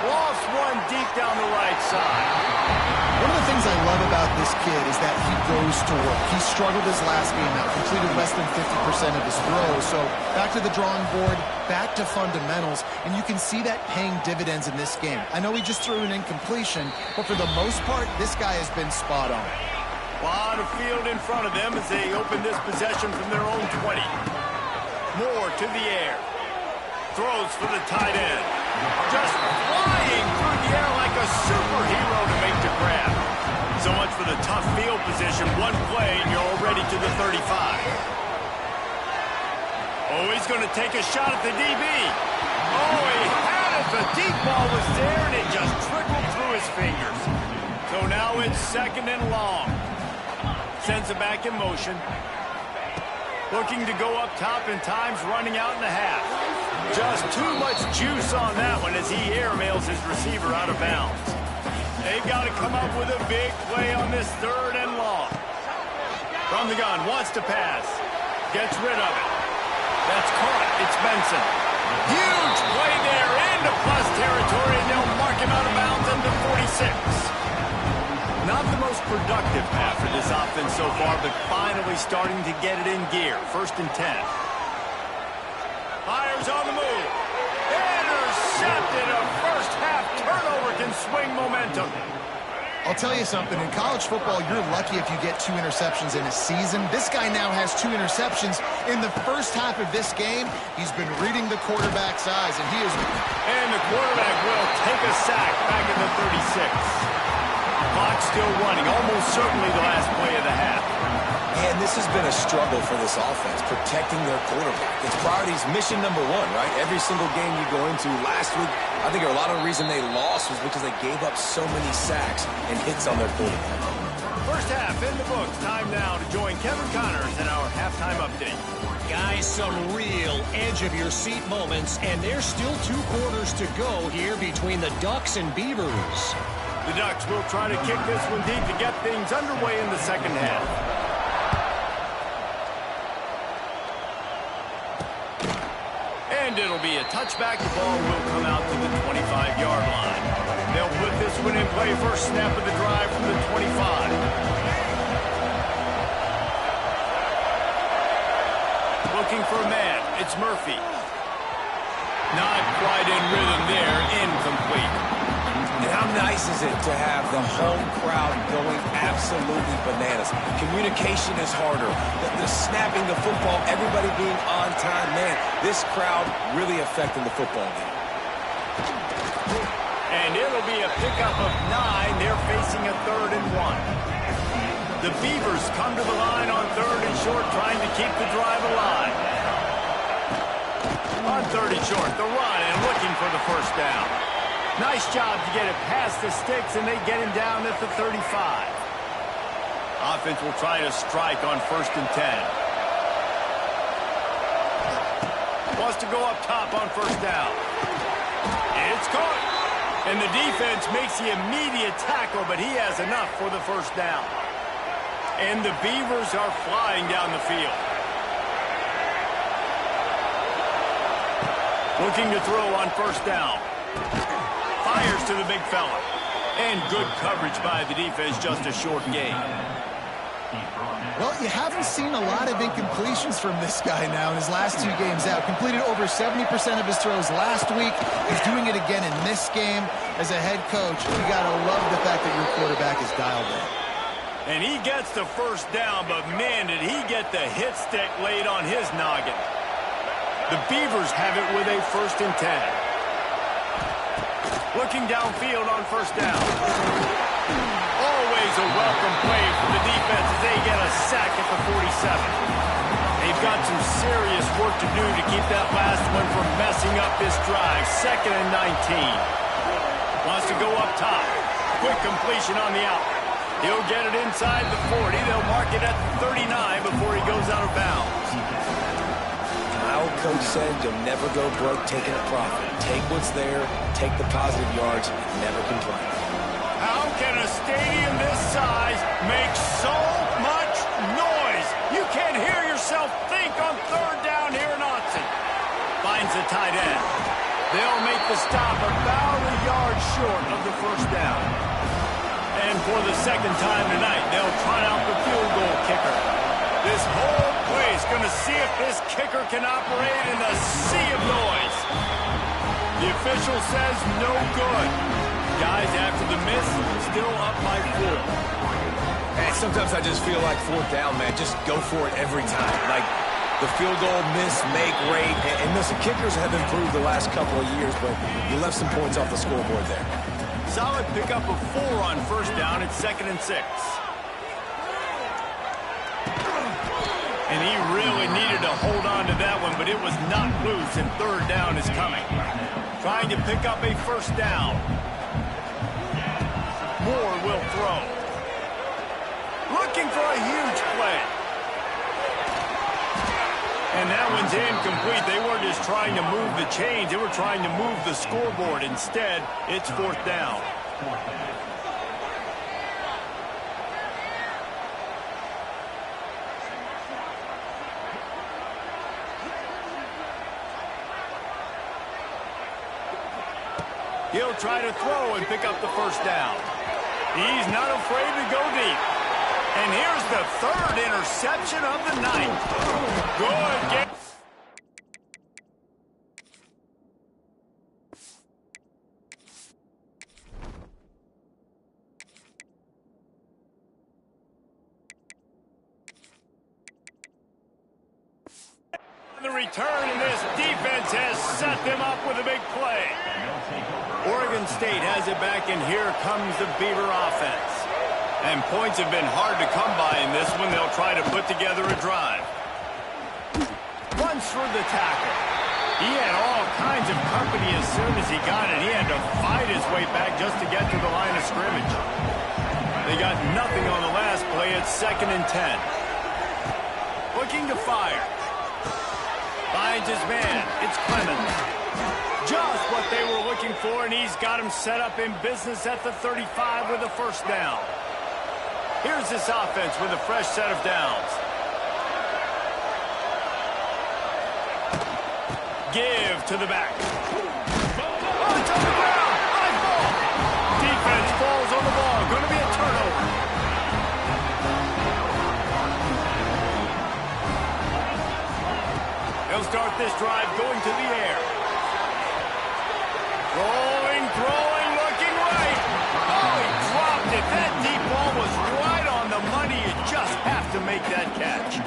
Lost one deep down the right side. One of the things I love about this kid is that he goes to work. He struggled his last game out, completed less than 50% of his throws. So back to the drawing board, back to fundamentals, and you can see that paying dividends in this game. I know he just threw an incompletion, but for the most part, this guy has been spot on. A lot of field in front of them as they open this possession from their own 20. Moore to the air. Throws for the tight end. Just flying through the air like a superhero to make the grab. So much for the tough field position. One play and you're already to the 35. Oh, he's going to take a shot at the DB. Oh, he had it. The deep ball was there, and it just trickled through his fingers. So now it's 2nd and long. Sends it back in motion. Looking to go up top, and time's running out in the half. Just too much juice on that one as he airmails his receiver out of bounds. They've got to come up with a big play on this 3rd and long. From the gun, wants to pass. Gets rid of it. That's caught. It's Benson. Huge play there into plus territory, and they'll mark him out of bounds at the 46. Not the most productive half for this offense so far, but finally starting to get it in gear. 1st and 10. Fires on the move. Intercepted. A first-half turnover can swing momentum. I'll tell you something. In college football, you're lucky if you get 2 interceptions in a season. This guy now has 2 interceptions. In the first half of this game, he's been reading the quarterback's eyes, and he is... And the quarterback will take a sack back at the 36. Clock still running, almost certainly the last play of the half. And this has been a struggle for this offense, protecting their quarterback. It's priorities mission number 1, right? Every single game you go into. Last week, I think a lot of the reason they lost was because they gave up so many sacks and hits on their quarterback. First half in the books. Time now to join Kevin Connors in our halftime update. Guys, some real edge-of-your-seat moments, and there's still 2 quarters to go here between the Ducks and Beavers. The Ducks will try to kick this one deep to get things underway in the 2nd half. And it'll be a touchback. The ball will come out to the 25-yard line. They'll put this one in play. First snap of the drive from the 25. Looking for a man. It's Murphy. Not quite in rhythm there. Incomplete. And how nice is it to have the home crowd going absolutely bananas? Communication is harder. The snapping the football, everybody being on time. Man, this crowd really affecting the football game. And it'll be a pickup of 9. They're facing a 3rd and 1. The Beavers come to the line on 3rd and short, trying to keep the drive alive. On 3rd and short, the run and looking for the first down. Nice job to get it past the sticks, and they get him down at the 35. Offense will try to strike on 1st and 10. Wants to go up top on 1st down. It's caught. And the defense makes the immediate tackle, but he has enough for the first down. And the Beavers are flying down the field. Looking to throw on 1st down. Fires to the big fella. And good coverage by the defense, just a short gain. Well, you haven't seen a lot of incompletions from this guy now in his last 2 games out. Completed over 70% of his throws last week. He's doing it again in this game. As a head coach, you got to love the fact that your quarterback is dialed in. And he gets the first down, but man, did he get the hit stick laid on his noggin. The Beavers have it with a 1st and 10. Looking downfield on 1st down. Always a welcome play for the defense as they get a sack at the 47. They've got some serious work to do to keep that last one from messing up this drive. 2nd and 19. Wants to go up top. Quick completion on the out. He'll get it inside the 40. They'll mark it at the 39 before he goes out of bounds. My old coach said you'll never go broke taking a profit. Take what's there, take the positive yards, and never complain. How can a stadium this size make so much noise? You can't hear yourself think on 3rd down here in Autzen. Finds the tight end. They'll make the stop about a yard short of the first down. And for the 2nd time tonight, they'll try out the field goal kicker. This whole place going to see if this kicker can operate in the sea of noise. The official says no good. Guys, after the miss, still up by 4. And sometimes I just feel like 4th down, man. Just go for it every time. Like the field goal miss, make rate. And listen, kickers have improved the last couple of years, but you left some points off the scoreboard there. Solid pickup of 4 on 1st down. It's 2nd and 6. And he really needed to hold on to that one, but it was not loose, and third down is coming. Trying to pick up a first down. Moore will throw. Looking for a huge play. And that one's incomplete. They weren't just trying to move the chains. They were trying to move the scoreboard. Instead, it's fourth down. He'll try to throw and pick up the first down. He's not afraid to go deep. And here's the third interception of the night. Good game. The return, and this defense has set them up with a big play. Oregon State has it back, and here comes the Beaver offense. And points have been hard to come by in this one. They'll try to put together a drive. Runs through the tackle. He had all kinds of company as soon as he got it. He had to fight his way back just to get to the line of scrimmage. They got nothing on the last play. It's 2nd and 10. Looking to fire. Finds his man. It's Clemens. Just what they were looking for, and he's got him set up in business at the 35 with a first down. Here's this offense with a fresh set of downs. Give to the back. Oh, it's on the ground. High ball. Defense falls on the ball. Going to be a turnover. They'll start this drive going to the air. Rolling, throwing, looking right. Oh, he dropped it. That deep ball was right on the money. You just have to make that catch.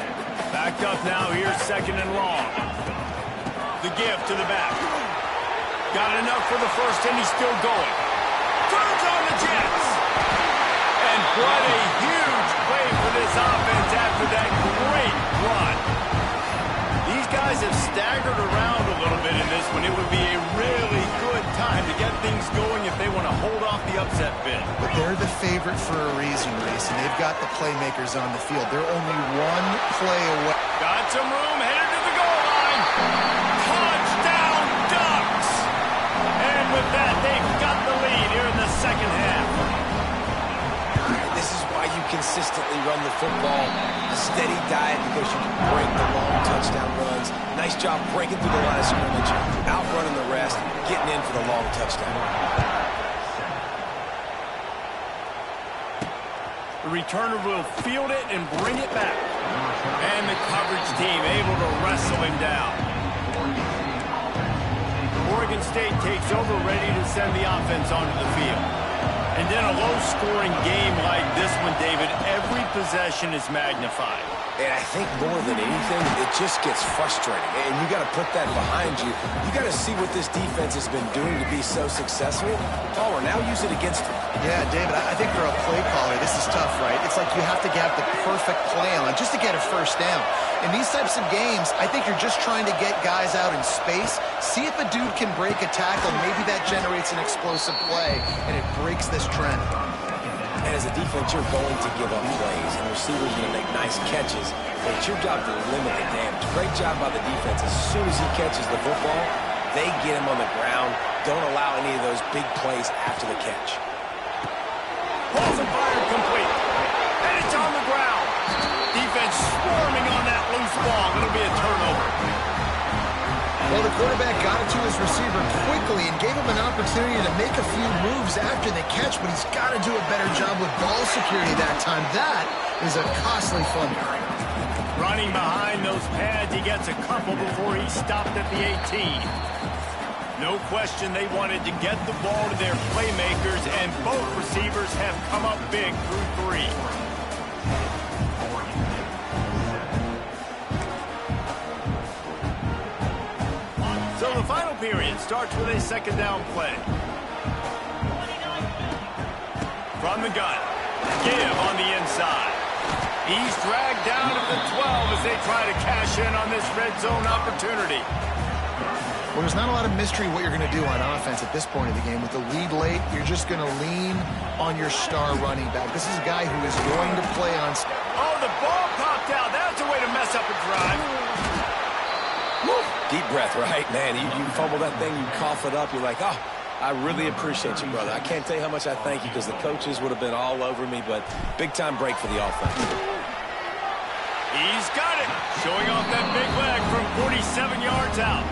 Backed up now. Here's 2nd and long. The give to the back. Got enough for the first, and he's still going. Turns on the Jets. And what a huge play for this offense after that great run. These guys have staggered around a little bit in this one. It would be a really good time to get things going if they want to hold off the upset bid. But they're the favorite for a reason, Reese, and they've got the playmakers on the field. They're only one play away. Got some room, headed to the goal line. Touchdown, Ducks! And with that, they've got the lead here in the second half. This is why you consistently run the football. A steady diet because you can break the long touchdown runs. Nice job breaking through the line of scrimmage, outrunning the rest, getting in for the long touchdown. The returner will field it and bring it back. And the coverage team able to wrestle him down. Oregon State takes over, ready to send the offense onto the field. And in a low-scoring game like this one, David, every possession is magnified. And I think more than anything, it just gets frustrating. And you got to put that behind you. You got to see what this defense has been doing to be so successful. Palmer, now use it against them. Yeah, David, I think for a play caller, this is tough, right? It's like you have to have the perfect plan just to get a first down. In these types of games, I think you're just trying to get guys out in space, see if a dude can break a tackle. Maybe that generates an explosive play, and it breaks this trend. And as a defense, you're going to give up plays, and receivers are going to make nice catches, but it's your job to limit the damage. Great job by the defense. As soon as he catches the football, they get him on the ground. Don't allow any of those big plays after the catch. Balls and fired complete. And it's on the ground. Defense swarming on that loose ball. It'll be a turnover. Well, the quarterback got it to his receiver quickly and gave him an opportunity to make a few moves after the catch, but he's got to do a better job with ball security that time. That is a costly fumble. Running behind those pads, he gets a couple before he stopped at the 18. No question they wanted to get the ball to their playmakers, and both receivers have come up big through 3. So the final period starts with a second down play. From the gun, give on the inside. He's dragged down to the 12 as they try to cash in on this red zone opportunity. Well, there's not a lot of mystery what you're going to do on offense at this point of the game. With the lead late, you're just going to lean on your star running back. This is a guy who is going to play on... Oh, the ball popped out. That's a way to mess up a drive. Woo. Deep breath, right? Man, you fumble that thing, you cough it up, you're like, oh, I really appreciate you, brother. I can't tell you how much I thank you because the coaches would have been all over me, but big-time break for the offense. He's got it. Showing off that big leg from 47 yards out.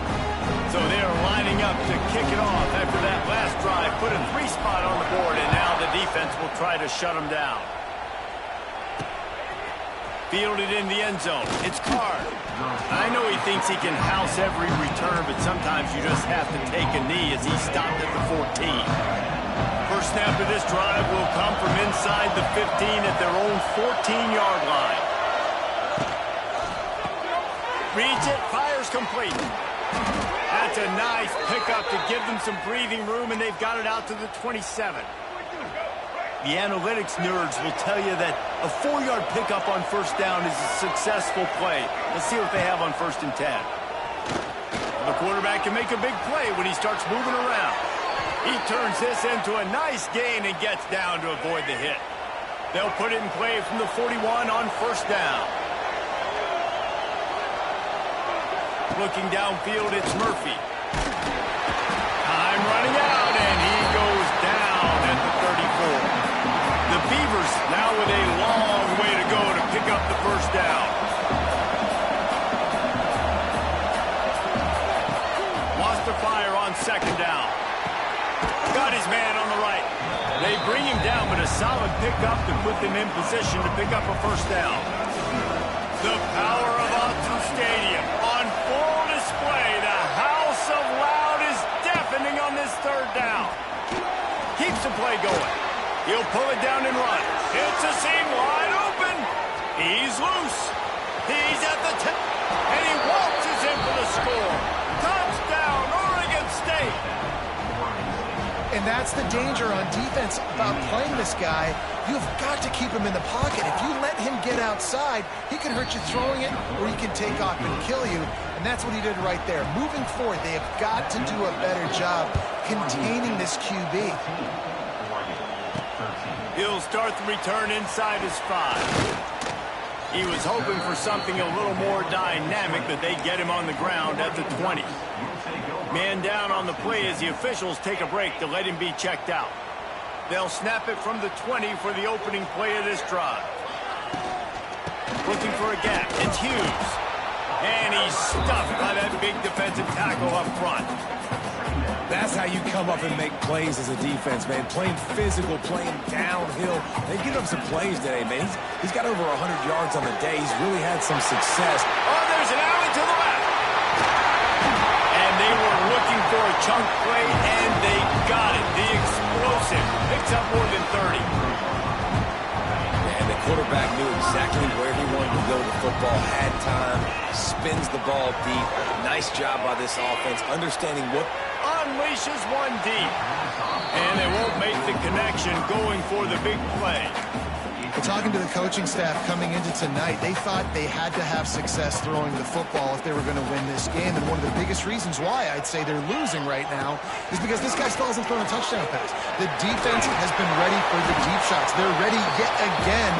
So they're lining up to kick it off after that last drive. Put a 3-spot on the board, and now the defense will try to shut them down. Fielded in the end zone. It's Carr. I know he thinks he can house every return, but sometimes you just have to take a knee as he stopped at the 14. First snap of this drive will come from inside the 15 at their own 14-yard line. Reads it, fires complete. That's a nice pickup to give them some breathing room, and they've got it out to the 27. The analytics nerds will tell you that a 4-yard pickup on first down is a successful play. Let's see what they have on 1st and 10. The quarterback can make a big play when he starts moving around. He turns this into a nice gain and gets down to avoid the hit. They'll put it in play from the 41 on first down. Looking downfield, it's Murphy. Time running out, and he goes down at the 34. The Beavers now with a long way to go to pick up the first down. Lost to fire on 2nd down. Got his man on the right. They bring him down, but a solid pickup to put them in position to pick up a first down. The power of Autzen Stadium on full display. The house of loud is deafening on this 3rd down. Keeps the play going. He'll pull it down and run. It's a seam wide open. He's loose. He's at the 10. And he waltzes in for the score. Touchdown, Oregon State. And that's the danger on defense about playing this guy. You've got to keep him in the pocket. If you let him get outside, he can hurt you throwing it, or he can take off and kill you. And that's what he did right there. Moving forward, they have got to do a better job containing this QB. He'll start the return inside his 5. He was hoping for something a little more dynamic, but they get him on the ground at the 20. Man down on the play as the officials take a break to let him be checked out. They'll snap it from the 20 for the opening play of this drive. Looking for a gap. It's Hughes. And he's stuffed by that big defensive tackle up front. That's how you come up and make plays as a defense, man. Playing physical, playing downhill. They've given him some plays today, man. He's got over 100 yards on the day. He's really had some success. Oh, there's an alley to the left. And they were looking for a chunk play, and they got it. The explosive picks up more than 30. And the quarterback knew exactly where he wanted to go with the football, had time, spins the ball deep. Nice job by this offense, understanding what unleashes one deep. And they won't make the connection going for the big play. Well, talking to the coaching staff coming into tonight, they thought they had to have success throwing the football if they were going to win this game. And one of the biggest reasons why I'd say they're losing right now is because this guy still hasn't thrown a touchdown pass. The defense has been ready for the deep shots. They're ready yet again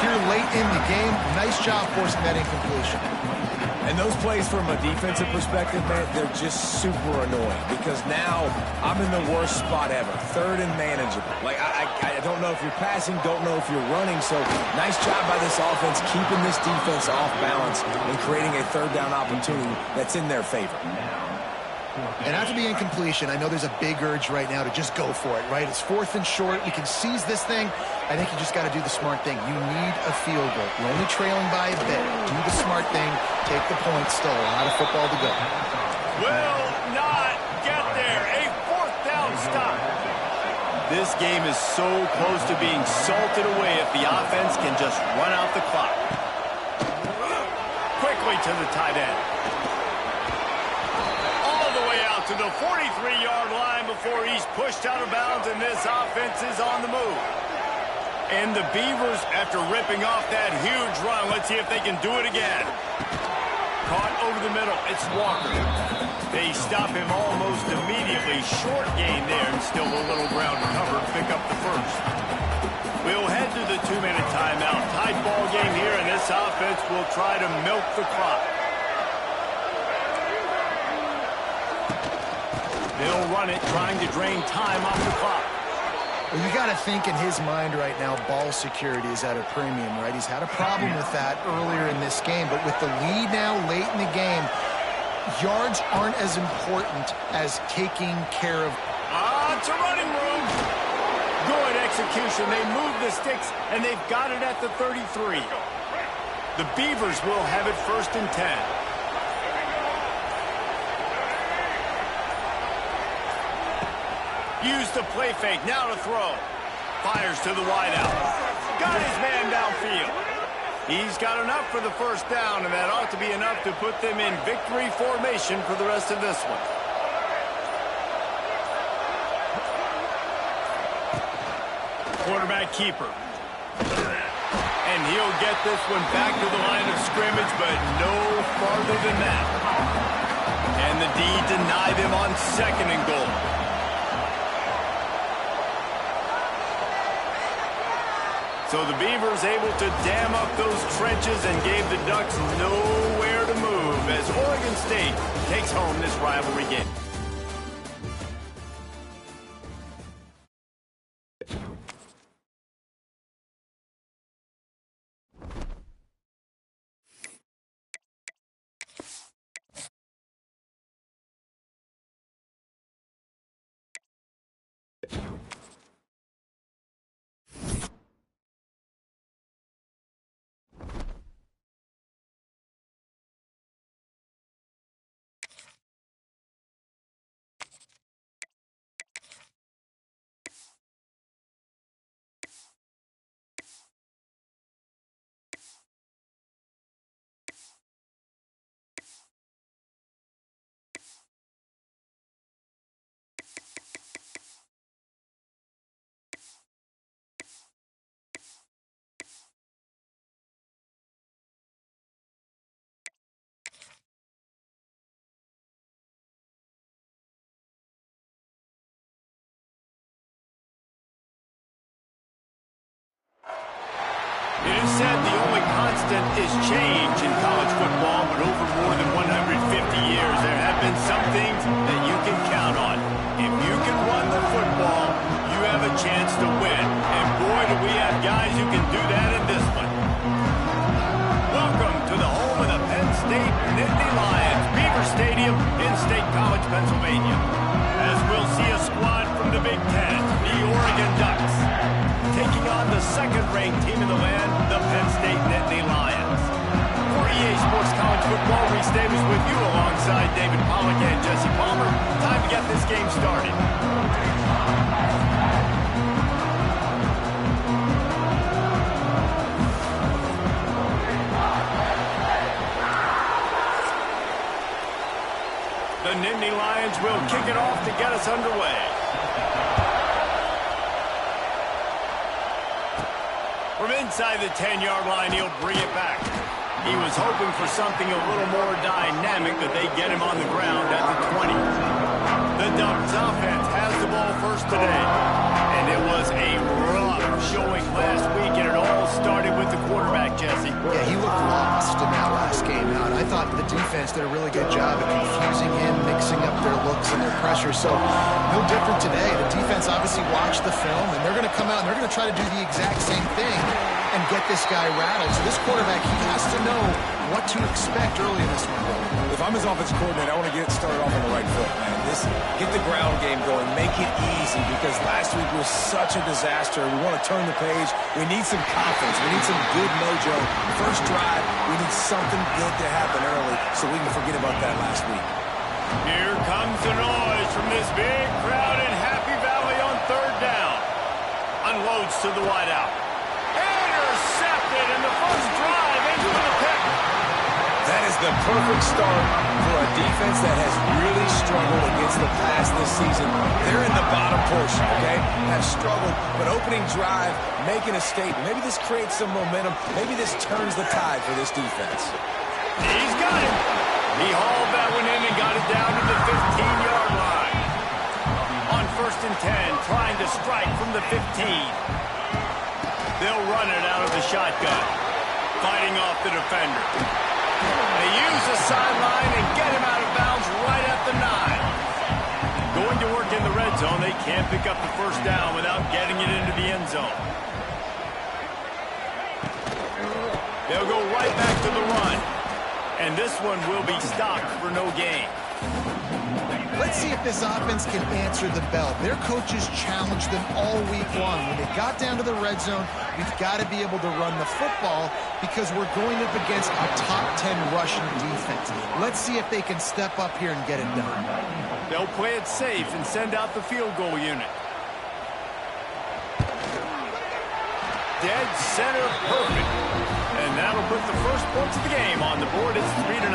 here late in the game. Nice job forcing that incompletion. And those plays from a defensive perspective, man, they're just super annoying because now I'm in the worst spot ever. 3rd and manageable. Like, I don't know if you're passing, don't know if you're running. So nice job by this offense keeping this defense off balance and creating a 3rd down opportunity that's in their favor. And after the incompletion, I know there's a big urge right now to just go for it, right? It's 4th and short. We can seize this thing. I think you just got to do the smart thing. You need a field goal. You're only trailing by a bit. Do the smart thing. Take the points. Still a lot of football to go. Will not get there. A 4th down stop. This game is so close to being salted away if the offense can just run out the clock. Quickly to the tight end. To the 43-yard line before he's pushed out of bounds, and this offense is on the move. And the Beavers, after ripping off that huge run, let's see if they can do it again. Caught over the middle. It's Walker. They stop him almost immediately. Short gain there, and still a little ground to cover. Pick up the first. We'll head to the 2-minute timeout. Tight ball game here, and this offense will try to milk the clock. They'll run it, trying to drain time off the clock. Well, you got to think in his mind right now, ball security is at a premium, right? He's had a problem with that earlier in this game, but with the lead now late in the game, yards aren't as important as taking care of. It's a running room. Good execution. They move the sticks, and they've got it at the 33. The Beavers will have it 1st and 10. Use the play fake. Now to throw. Fires to the wideout. Got his man downfield. He's got enough for the first down, and that ought to be enough to put them in victory formation for the rest of this one. Quarterback keeper. And he'll get this one back to the line of scrimmage, but no farther than that. And the D deny them on 2nd and goal. So the Beavers able to dam up those trenches and gave the Ducks nowhere to move as Oregon State takes home this rivalry game. It is said the only constant is change in college football, but over more than 150 years, there have been some things that you can count on. If you can run the football, you have a chance to win. And boy, do we have guys who can do that in this one. Welcome to the home of the Penn State Nittany Lions, Beaver Stadium in State College, Pennsylvania. As we'll see a squad from the Big Ten, the Oregon Ducks, taking on the 2nd-ranked team in the land, the Penn State Nittany Lions. For EA Sports College Football, Reese Davis with you alongside David Pollack and Jesse Palmer. Time to get this game started. The Nittany Lions will kick it off to get us underway. From inside the 10-yard line, he'll bring it back. He was hoping for something a little more dynamic, but they get him on the ground at the 20. The Ducks offense has the ball first today. And it was a rough showing last week, and it all started with the quarterback, Jesse. Yeah, he looked lost in that last game out. I thought the defense did a really good job of confusing him, mixing up their looks and their pressure. So no different today. The defense obviously watched the film, and they're going to come out and they're going to try to do the exact same thing and get this guy rattled. So this quarterback, he has to know what to expect early in this one. If I'm his offensive coordinator, I want to get started off on the right foot, man. Get the ground game going. Make it easy, because last week was such a disaster. We want to turn the page. We need some confidence. We need some good mojo. First drive, we need something good to happen early so we can forget about that last week. Here comes the noise from this big crowd in Happy Valley on 3rd down. Unloads to the wideout. Intercepted, and the first drive ends with a pick. That is the perfect start for a defense that has really struggled against the pass this season. They're in the bottom portion, okay? Have struggled, but opening drive, making a statement. Maybe this creates some momentum. Maybe this turns the tide for this defense. He's got it. He hauled that one in and got it down to the 15-yard line. On 1st and 10, trying to strike from the 15. They'll run it out of the shotgun, fighting off the defender. They use the sideline and get him out of bounds right at the 9. Going to work in the red zone, they can't pick up the first down without getting it into the end zone. They'll go right back to the run. And this one will be stopped for no gain. Let's see if this offense can answer the bell. Their coaches challenged them all week long. When they got down to the red zone, we've got to be able to run the football because we're going up against a top 10 rushing defense. Let's see if they can step up here and get it done. They'll play it safe and send out the field goal unit. Dead center perfect. And that'll put the first points of the game on the board. It's 3-0.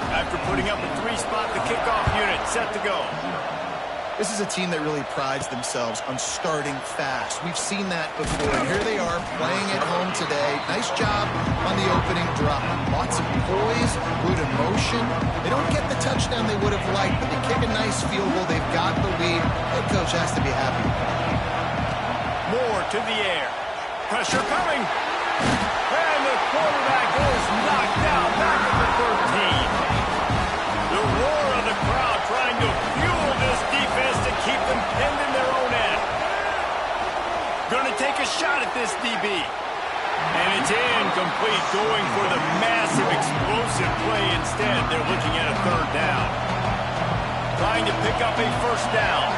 After putting up a 3-spot, the kickoff unit set to go. This is a team that really prides themselves on starting fast. We've seen that before, and here they are playing at home today. Nice job on the opening drive. Lots of poise, good emotion. They don't get the touchdown they would have liked, but they kick a nice field goal. They've got the lead. Head coach has to be happy. More to the air. Pressure coming. And the quarterback is knocked down back at the 13. The roar of the crowd trying to fuel this defense to keep them pinned in their own end. Going to take a shot at this DB. And it's incomplete, going for the massive explosive play instead. They're looking at a 3rd down. Trying to pick up a 1st down.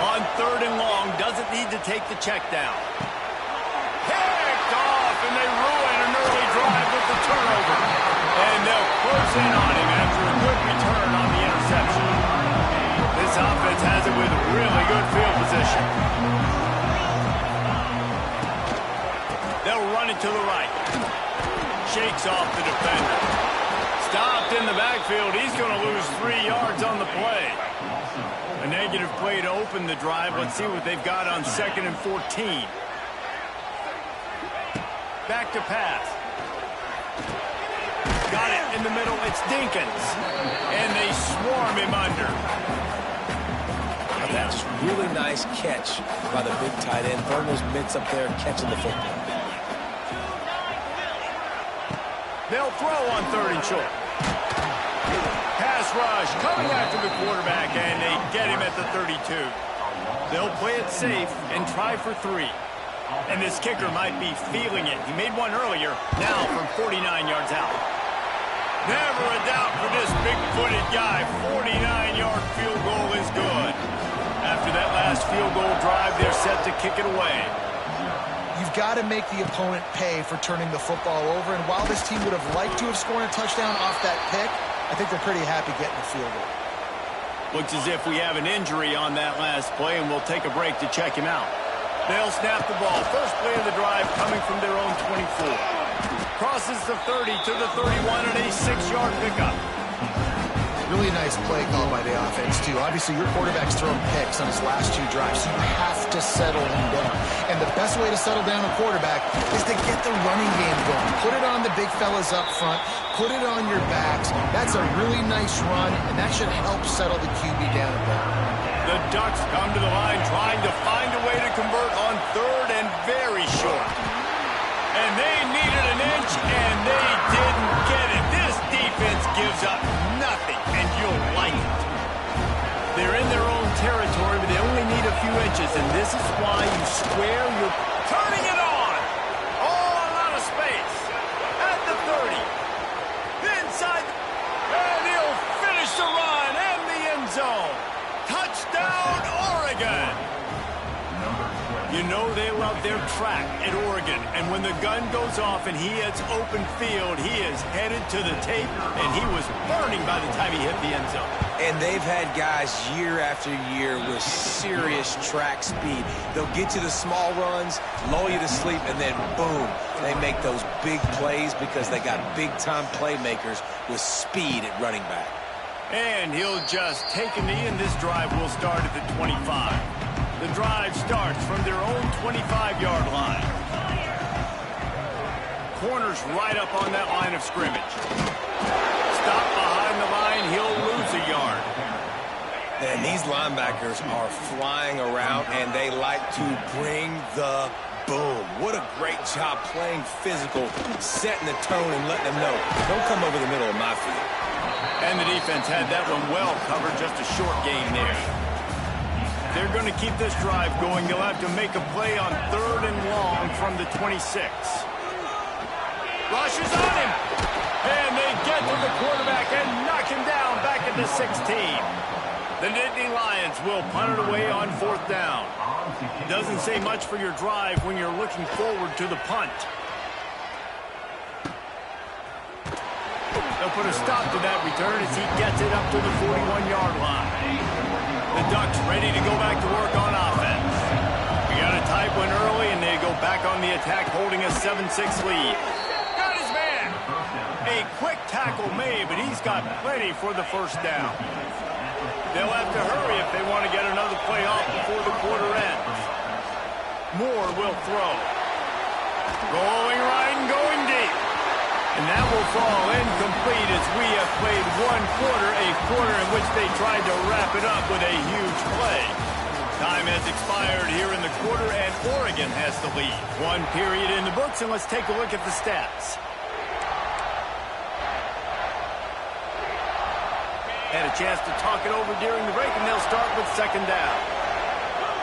On 3rd and long, doesn't need to take the check down. Picked off, and they ruin an early drive with the turnover. And they'll close in on him after a good return on the interception. This offense has it with really good field position. They'll run it to the right. Shakes off the defender. Stopped in the backfield. He's going to lose 3 yards on the play. A negative play to open the drive. Let's see what they've got on 2nd and 14. Back to pass. Got it in the middle. It's Dinkins. And they swarm him under. That's really nice catch by the big tight end. Throwing those mitts up there and catching the football. They'll throw on 3rd and short. Pass rush coming after the quarterback, and they get him at the 32. They'll play it safe and try for 3. And this kicker might be feeling it. He made one earlier, now from 49 yards out. Never a doubt for this big-footed guy. 49-yard field goal is good. After that last field goal drive, they're set to kick it away. You've got to make the opponent pay for turning the football over, and while this team would have liked to have scored a touchdown off that pick, I think they're pretty happy getting the field goal. Looks as if we have an injury on that last play, and we'll take a break to check him out. They'll snap the ball. First play of the drive coming from their own 24. Crosses the 30 to the 31 and a 6-yard pickup. Really nice play call by the offense, too. Obviously, your quarterback's thrown picks on his last 2 drives, so you have to settle him down. And the best way to settle down a quarterback is to get the running game going. Put it on the big fellas up front. Put it on your backs. That's a really nice run, and that should help settle the QB down a bit. The Ducks come to the line trying to find a way to convert on 3rd and very short. And they needed an inch, and they didn't get it. This defense gives up nothing, and you'll like it. They're in their own territory, but they only need a few inches, and this is why you square your... Turning it on! All a lot of space. At the 30. Inside. And he'll finish the run and the end zone. Touchdown, Oregon! You know they love their track at Oregon, and when the gun goes off and he hits open field, he is headed to the tape, and he was burning by the time he hit the end zone. And they've had guys year after year with serious track speed. They'll get you the small runs, lull you to sleep, and then boom, they make those big plays because they got big-time playmakers with speed at running back. And he'll just take a knee, and this drive will start at the 25. The drive starts from their own 25-yard line. Corner's right up on that line of scrimmage. Stop behind the line, he'll lose a yard. And these linebackers are flying around, and they like to bring the boom. What a great job playing physical, setting the tone and letting them know, don't come over the middle of my field. And the defense had that one well covered, just a short gain there. They're going to keep this drive going. They'll have to make a play on 3rd and long from the 26. Rushes on him. And they get to the quarterback and knock him down back at the 16. The Nittany Lions will punt it away on 4th down. Doesn't say much for your drive when you're looking forward to the punt. They'll put a stop to that return as he gets it up to the 41-yard line. The Ducks ready to go back to work on offense. We got a tight one early, and they go back on the attack, holding a 7-6 lead. Got his man. A quick tackle made, but he's got plenty for the first down. They'll have to hurry if they want to get another play off before the quarter ends. Moore will throw. Going right and going deep. And that will fall incomplete as we have played one quarter, a quarter in which they tried to wrap it up with a huge play. Time has expired here in the quarter, and Oregon has the lead. One period in the books, and let's take a look at the stats. Had a chance to talk it over during the break, and they'll start with 2nd down.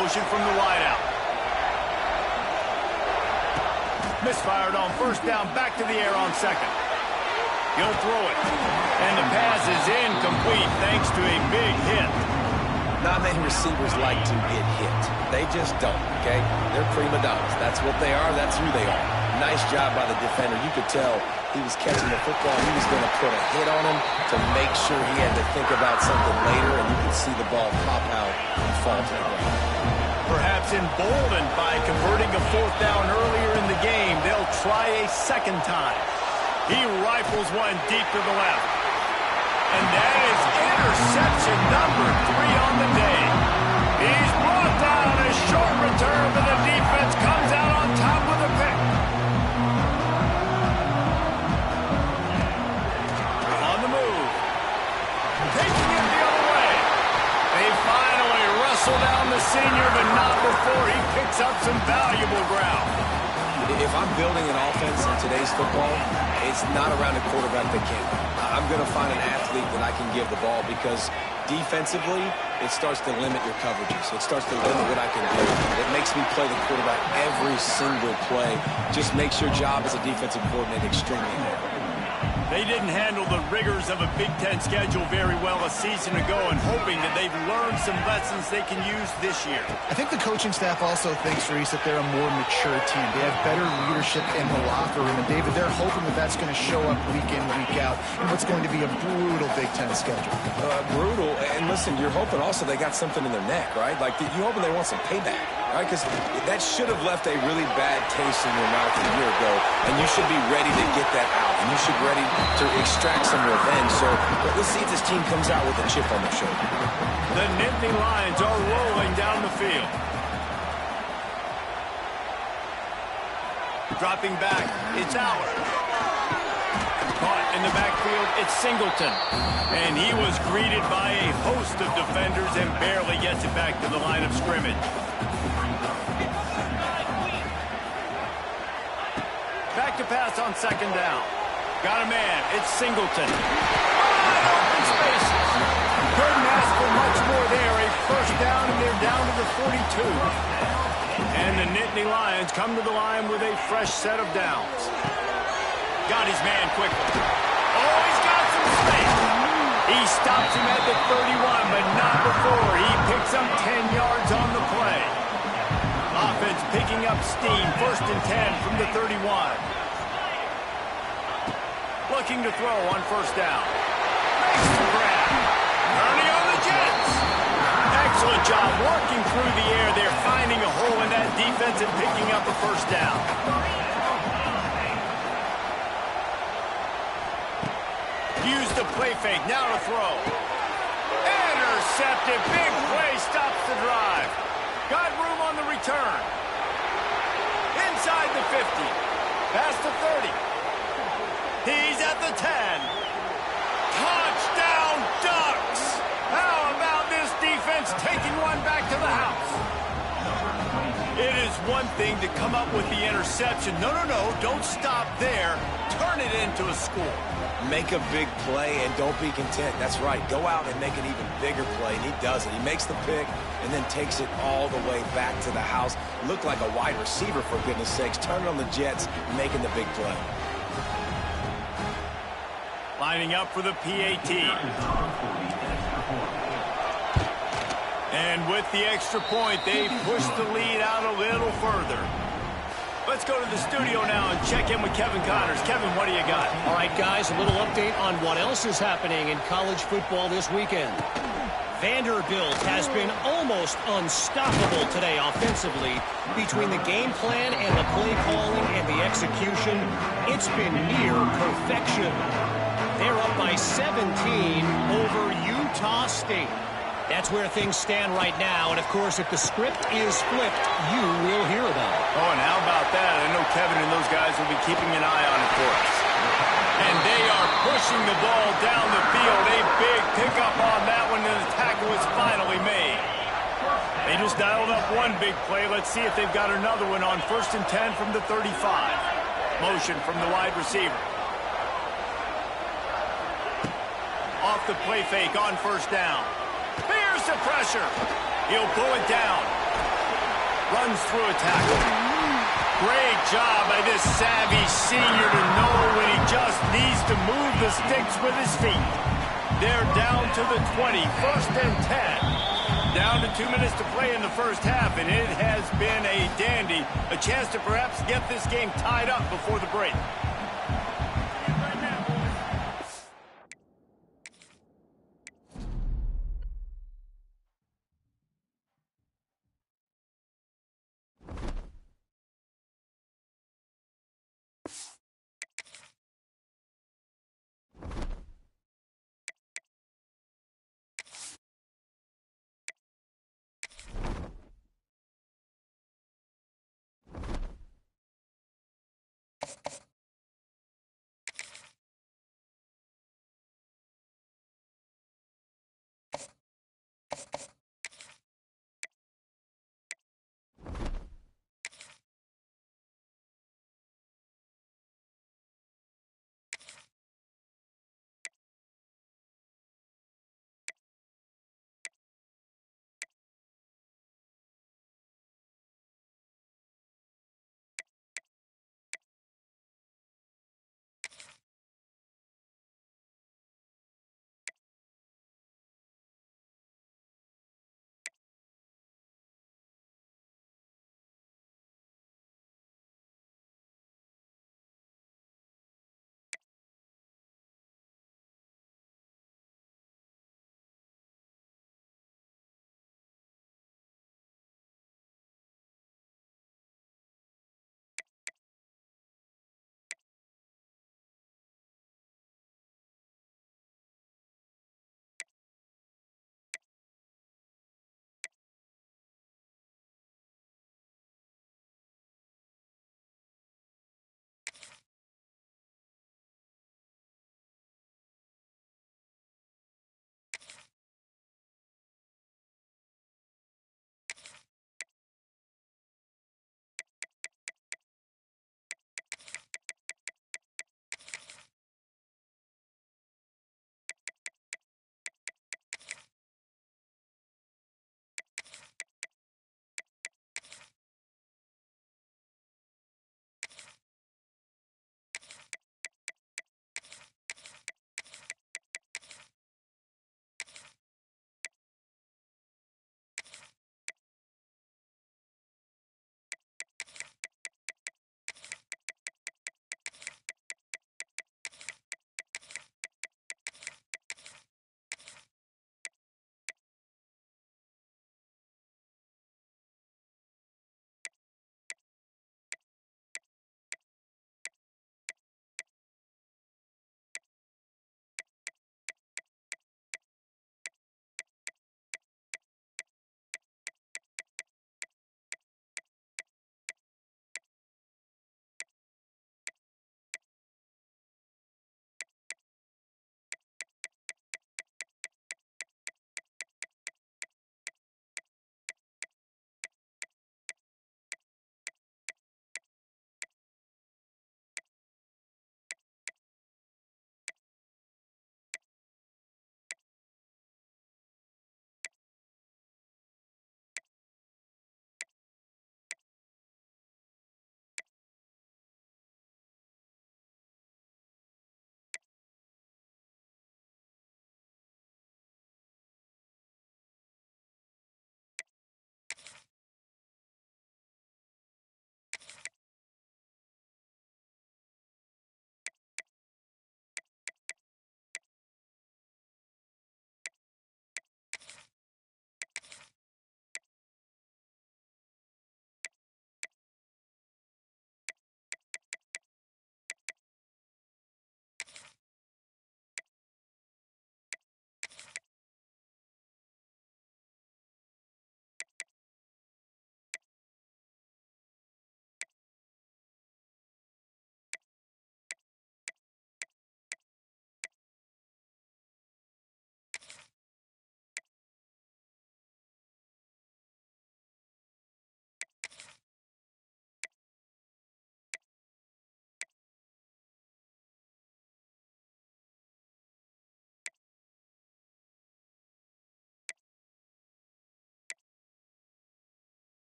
Motion from the wideout. Misfired on 1st down, back to the air on 2nd. He'll throw it. And the pass is incomplete thanks to a big hit. Not many receivers like to get hit. They just don't, okay? They're prima donnas. That's what they are. That's who they are. Nice job by the defender. You could tell he was catching the football. He was going to put a hit on him to make sure he had to think about something later, and you could see the ball pop out and fall to the ground. Perhaps emboldened by converting a 4th down earlier in the game, they'll try a 2nd time. He rifles one deep to the left. And that is interception number 3 on the day. He's brought down a short return, but the defense comes out on top with a pick. On the move. Taking it the other way. They finally wrestle down the senior, but not before he picks up some valuable ground. If I'm building an offense in today's football, it's not around a quarterback that can't. I'm going to find an athlete that I can give the ball because defensively, it starts to limit your coverages. It starts to limit what I can do. It makes me play the quarterback every single play. Just makes your job as a defensive coordinator extremely hard. They didn't handle the rigors of a Big Ten schedule very well a season ago, and hoping that they've learned some lessons they can use this year. I think the coaching staff also thinks, Reese, that they're a more mature team. They have better leadership in the locker room, and David, they're hoping that that's going to show up week in, week out in what's going to be a brutal Big Ten schedule. Brutal, and listen, you're hoping also they got something in their neck, right? Like, you're hoping they want some payback, right? Because that should have left a really bad taste in your mouth a year ago, and you should be ready to get that out, and you should be ready to extract some revenge. So let's see if this team comes out with a chip on their shoulder. The Nittany Lions are rolling down the field. Dropping back, it's Allard. Caught in the backfield, it's Singleton. And he was greeted by a host of defenders and barely gets it back to the line of scrimmage. Back to pass on 2nd down. Got a man, it's Singleton. Open spaces. Couldn't ask for much more there. A 1st down, and they're down to the 42. And the Nittany Lions come to the line with a fresh set of downs. Got his man quickly. Oh, he's got some space. He stops him at the 31, but not before. He picks up 10 yards on the play. Offense picking up steam. 1st and 10 from the 31. Looking to throw on 1st down. Makes the grab. Turning Excellent job working through the air there, finding a hole in that defense and picking up a first down. Use the play fake, now to throw. Intercepted, big play, stops the drive. Got room on the return. Inside the 50, past the 30. He's at the 10. Touchdown Ducks! How about this defense taking one back to the house? It is one thing to come up with the interception. No, don't stop there. Turn it into a score. Make a big play and don't be content. That's right. Go out and make an even bigger play, and he does it. He makes the pick and then takes it all the way back to the house. Looked like a wide receiver, for goodness sakes. Turn it on the Jets, making the big play. Lining up for the PAT. And with the extra point, they push the lead out a little further. Let's go to the studio now and check in with Kevin Connors. Kevin, what do you got? All right, guys, a little update on what else is happening in college football this weekend. Vanderbilt has been almost unstoppable today offensively. Between the game plan and the play calling and the execution, it's been near perfection. They're up by 17 over Utah State. That's where things stand right now. And, of course, if the script is flipped, you will hear about it. Oh, and how about that? I know Kevin and those guys will be keeping an eye on it for us. And they are pushing the ball down the field. A big pickup on that one, and the tackle is finally made. They just dialed up one big play. Let's see if they've got another one on 1st and 10 from the 35. Motion from the wide receiver. Off the play fake on 1st down. Fears the pressure. He'll pull it down. Runs through a tackle. Great job by this savvy senior to know when he just needs to move the sticks with his feet. They're down to the 20, 1st and 10. Down to 2 minutes to play in the first half, and it has been a dandy. A chance to perhaps get this game tied up before the break.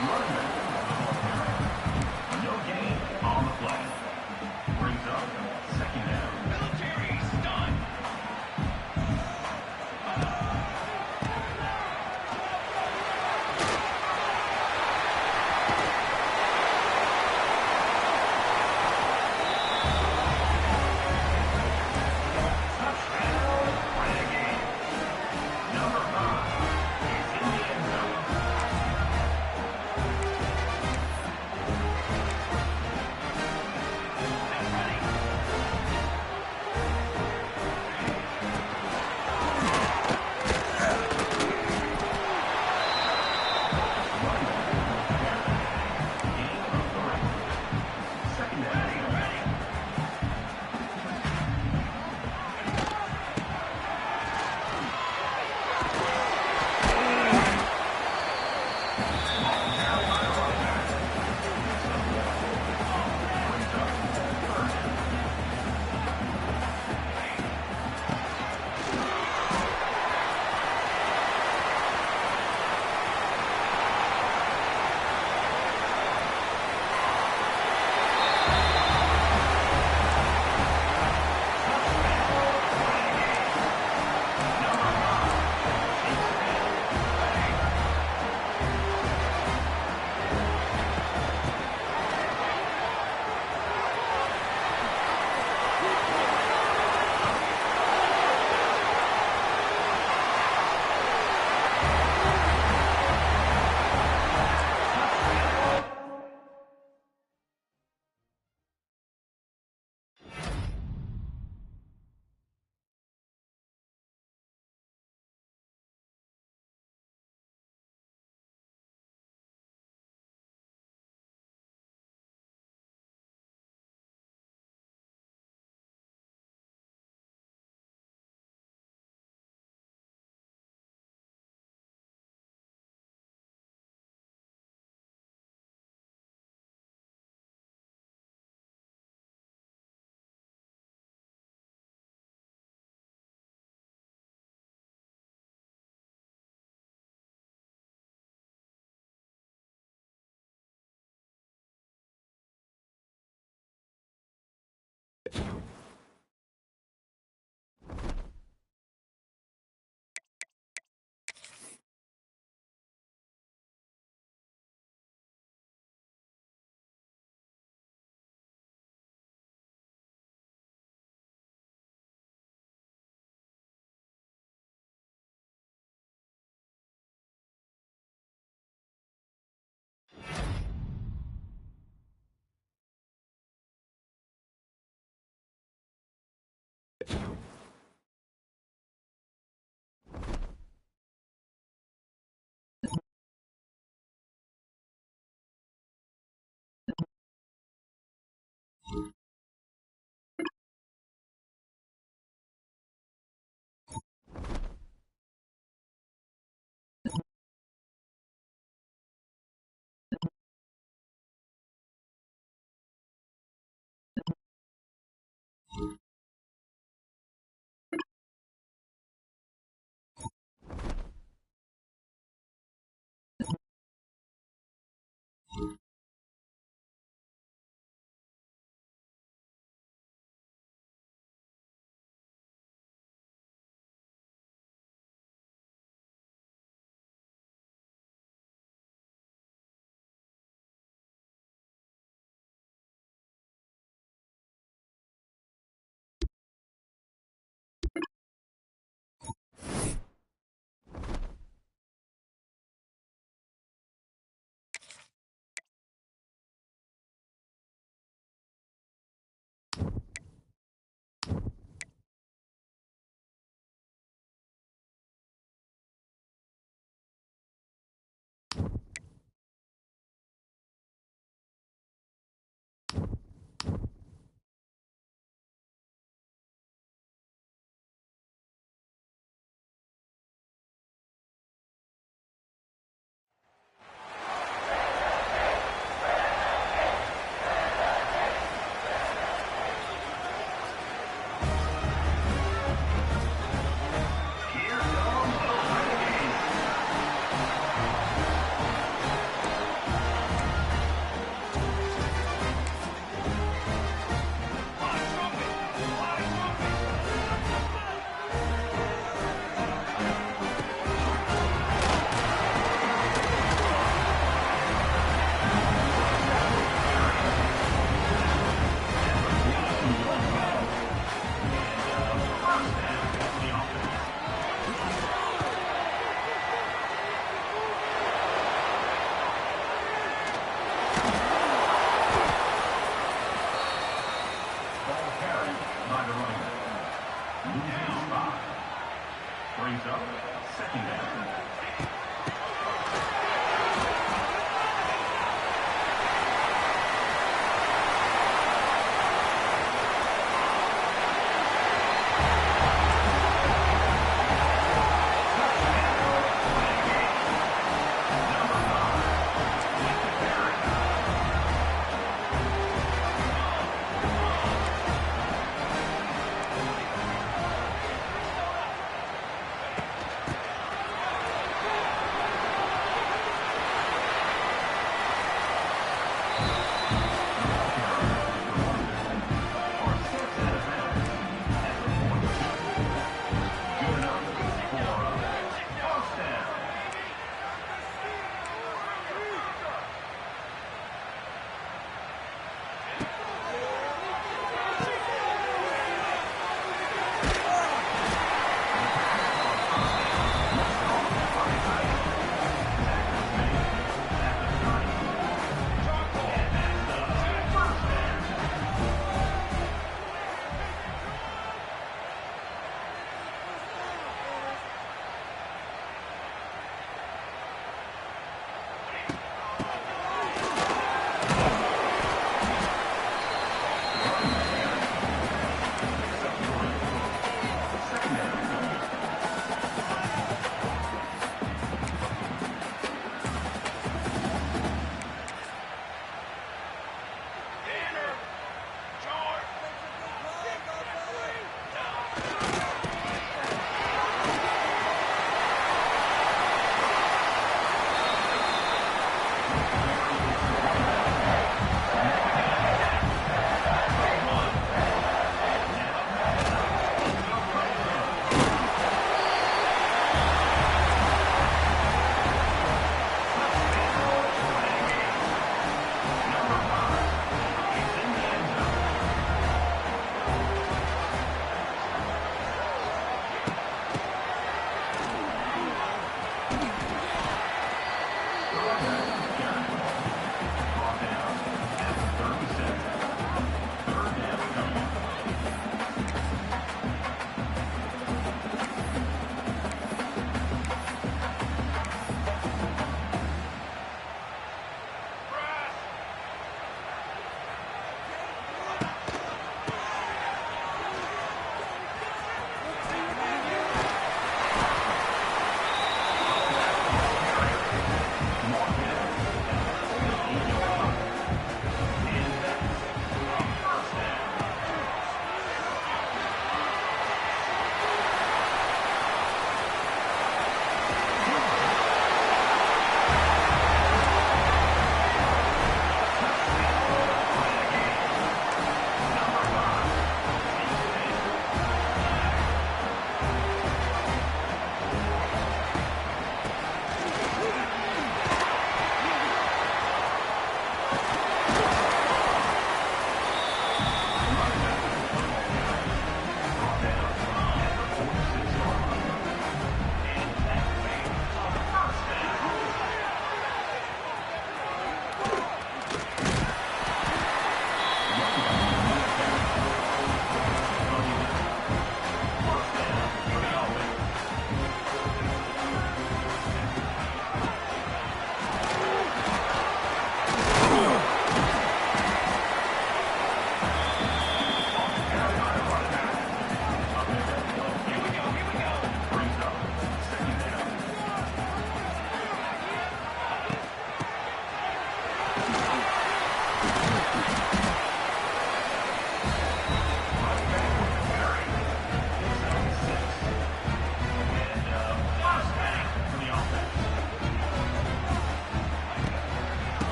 Lineman, no gain on the play. Brings up second down. Military stun.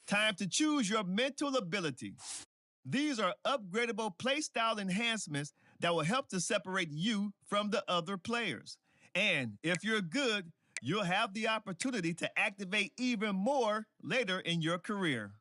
Time to choose your mental ability. These are upgradable playstyle enhancements that will help to separate you from the other players. And if you're good, you'll have the opportunity to activate even more later in your career.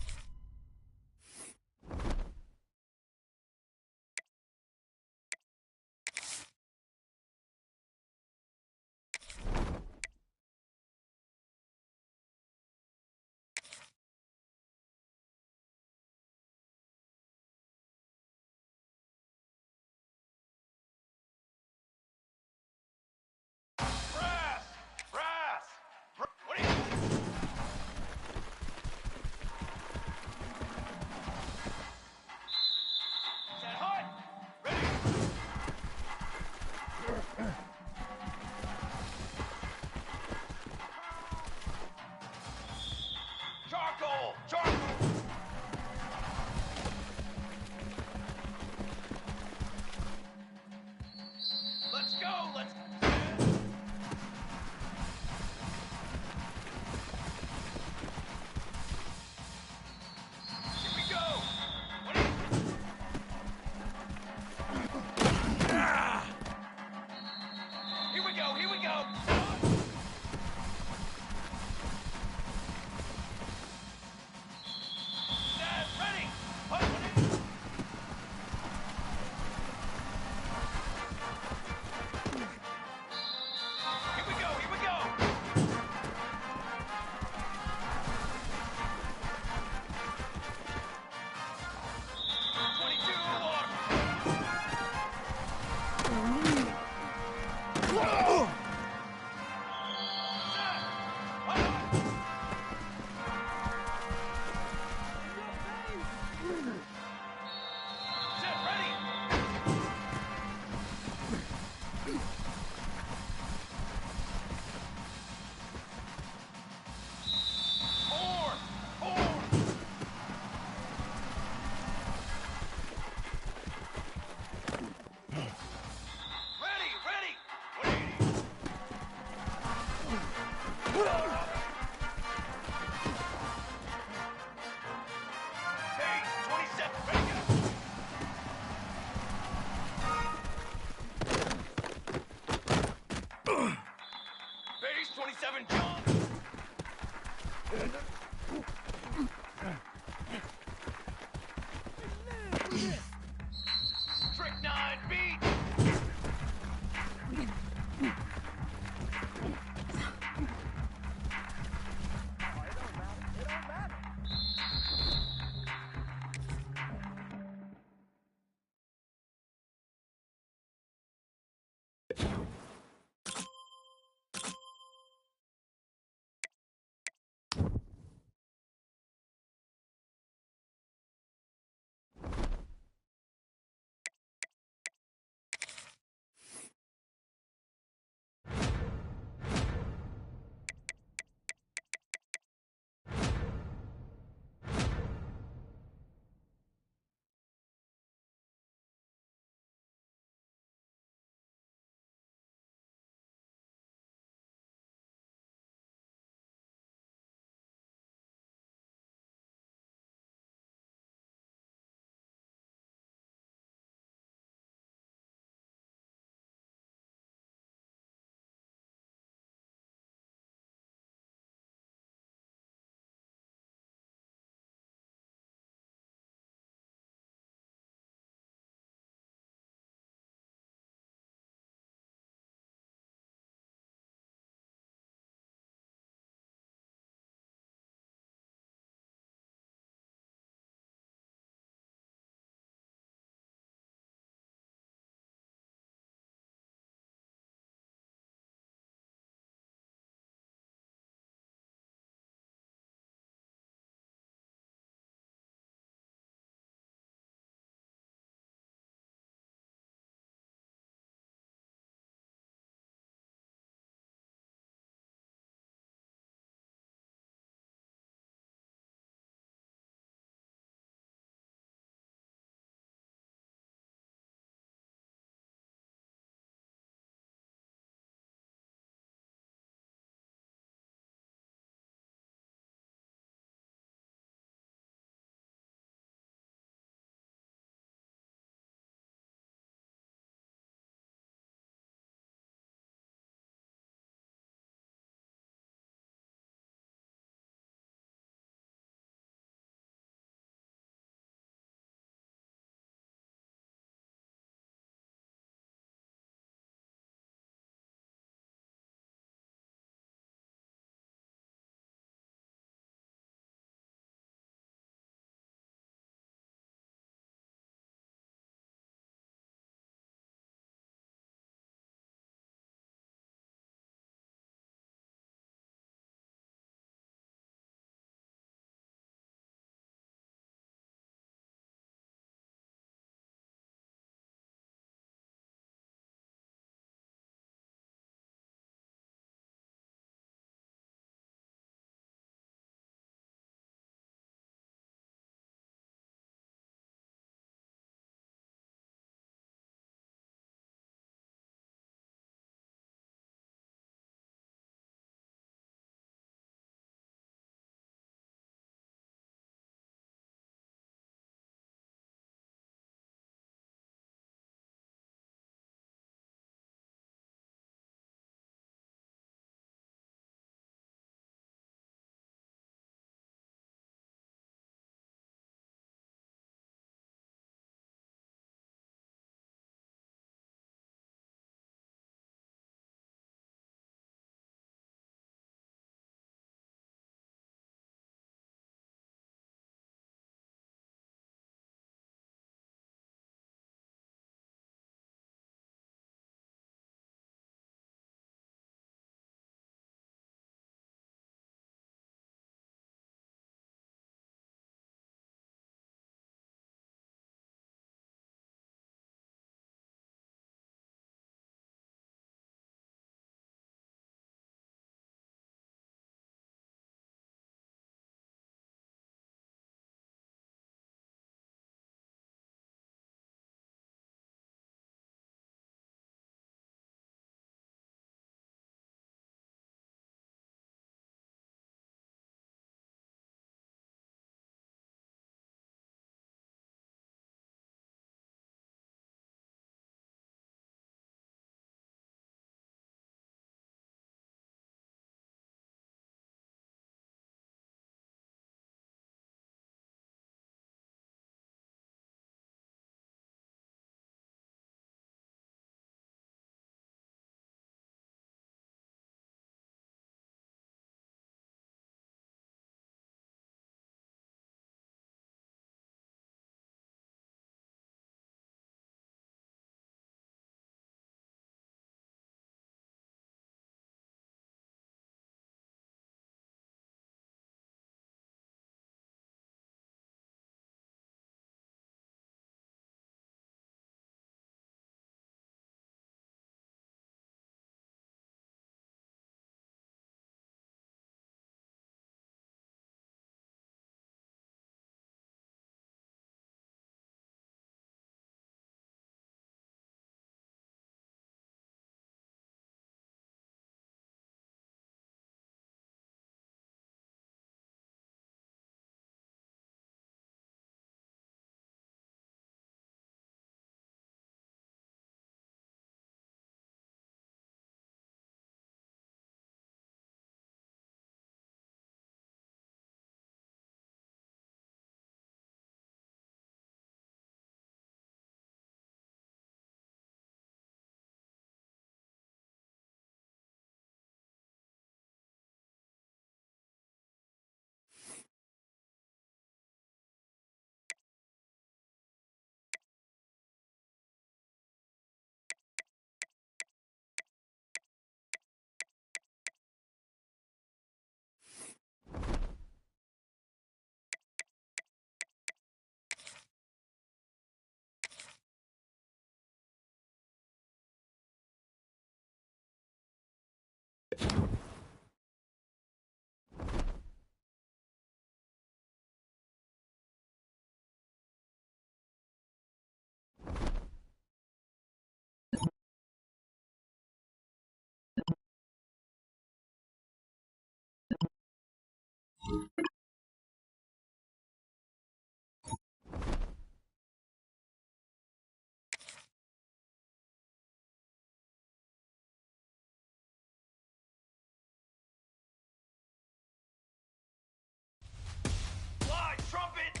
Fly, trumpet!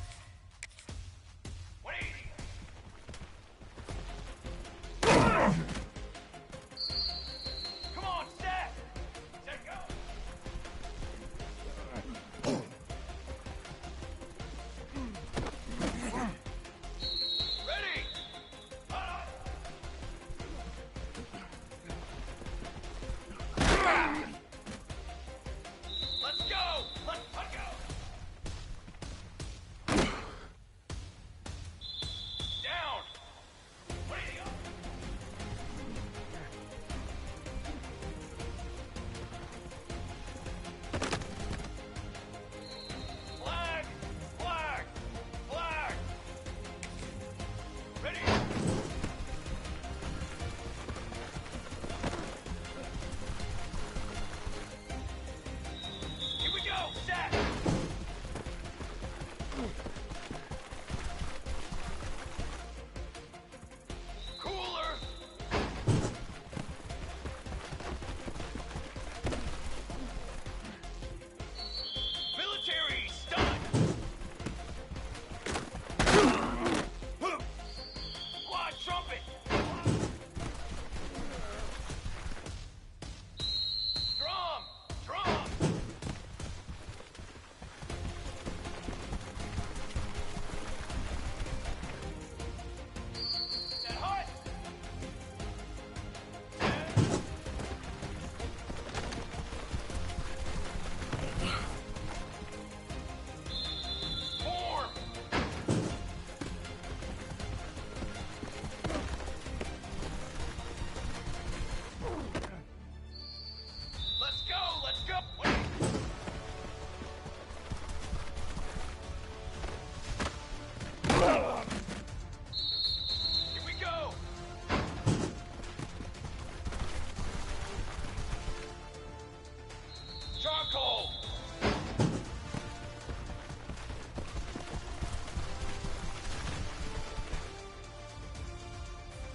180! Come on, set! Set, go! Ready! Let's go! Let's go! Down! 180 up! Flag! Flag! Flag! Ready! Here we go! Set! Cooler! Military stun! Quad trumpet! Drum! Drum! Set hut! Form! Let's go! Let's go! Wait. Here we go! Charcoal!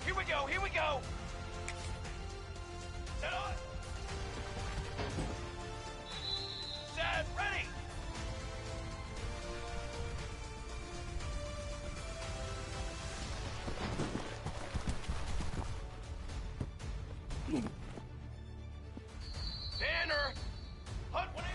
Here we go! Here we go! Set on! Set! Ready! Banner! Hut 180!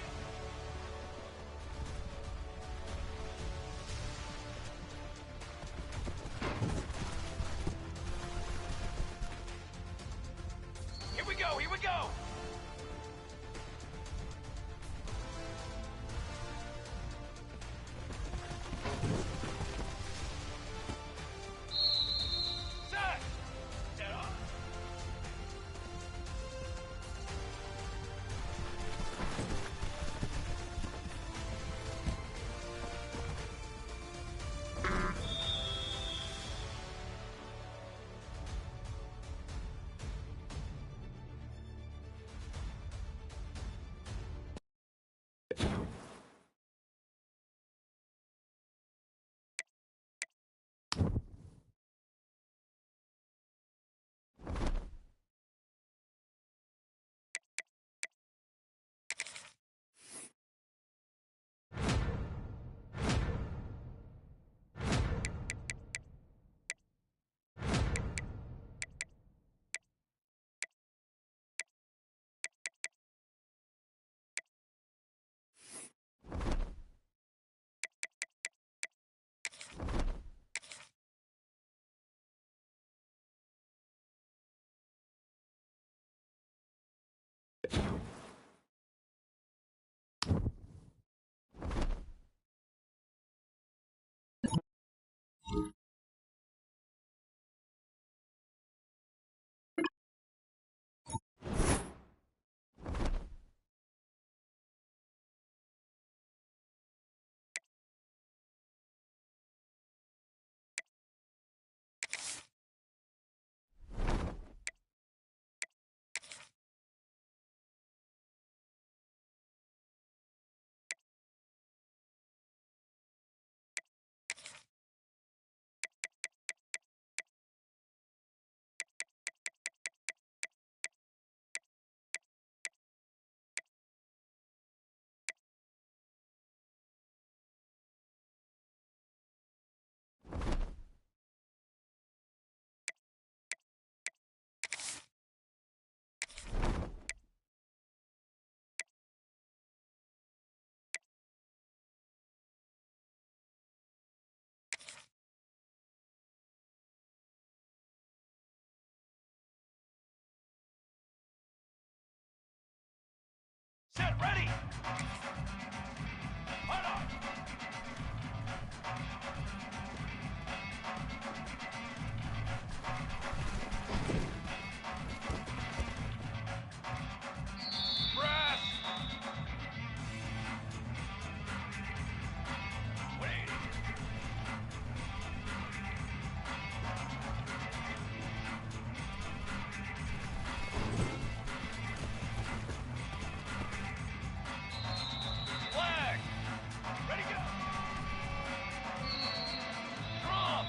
Here we go! Here we go! Set! Set up! Set, ready! Hold on! Press! Wait! Flag! Ready, go! Drum!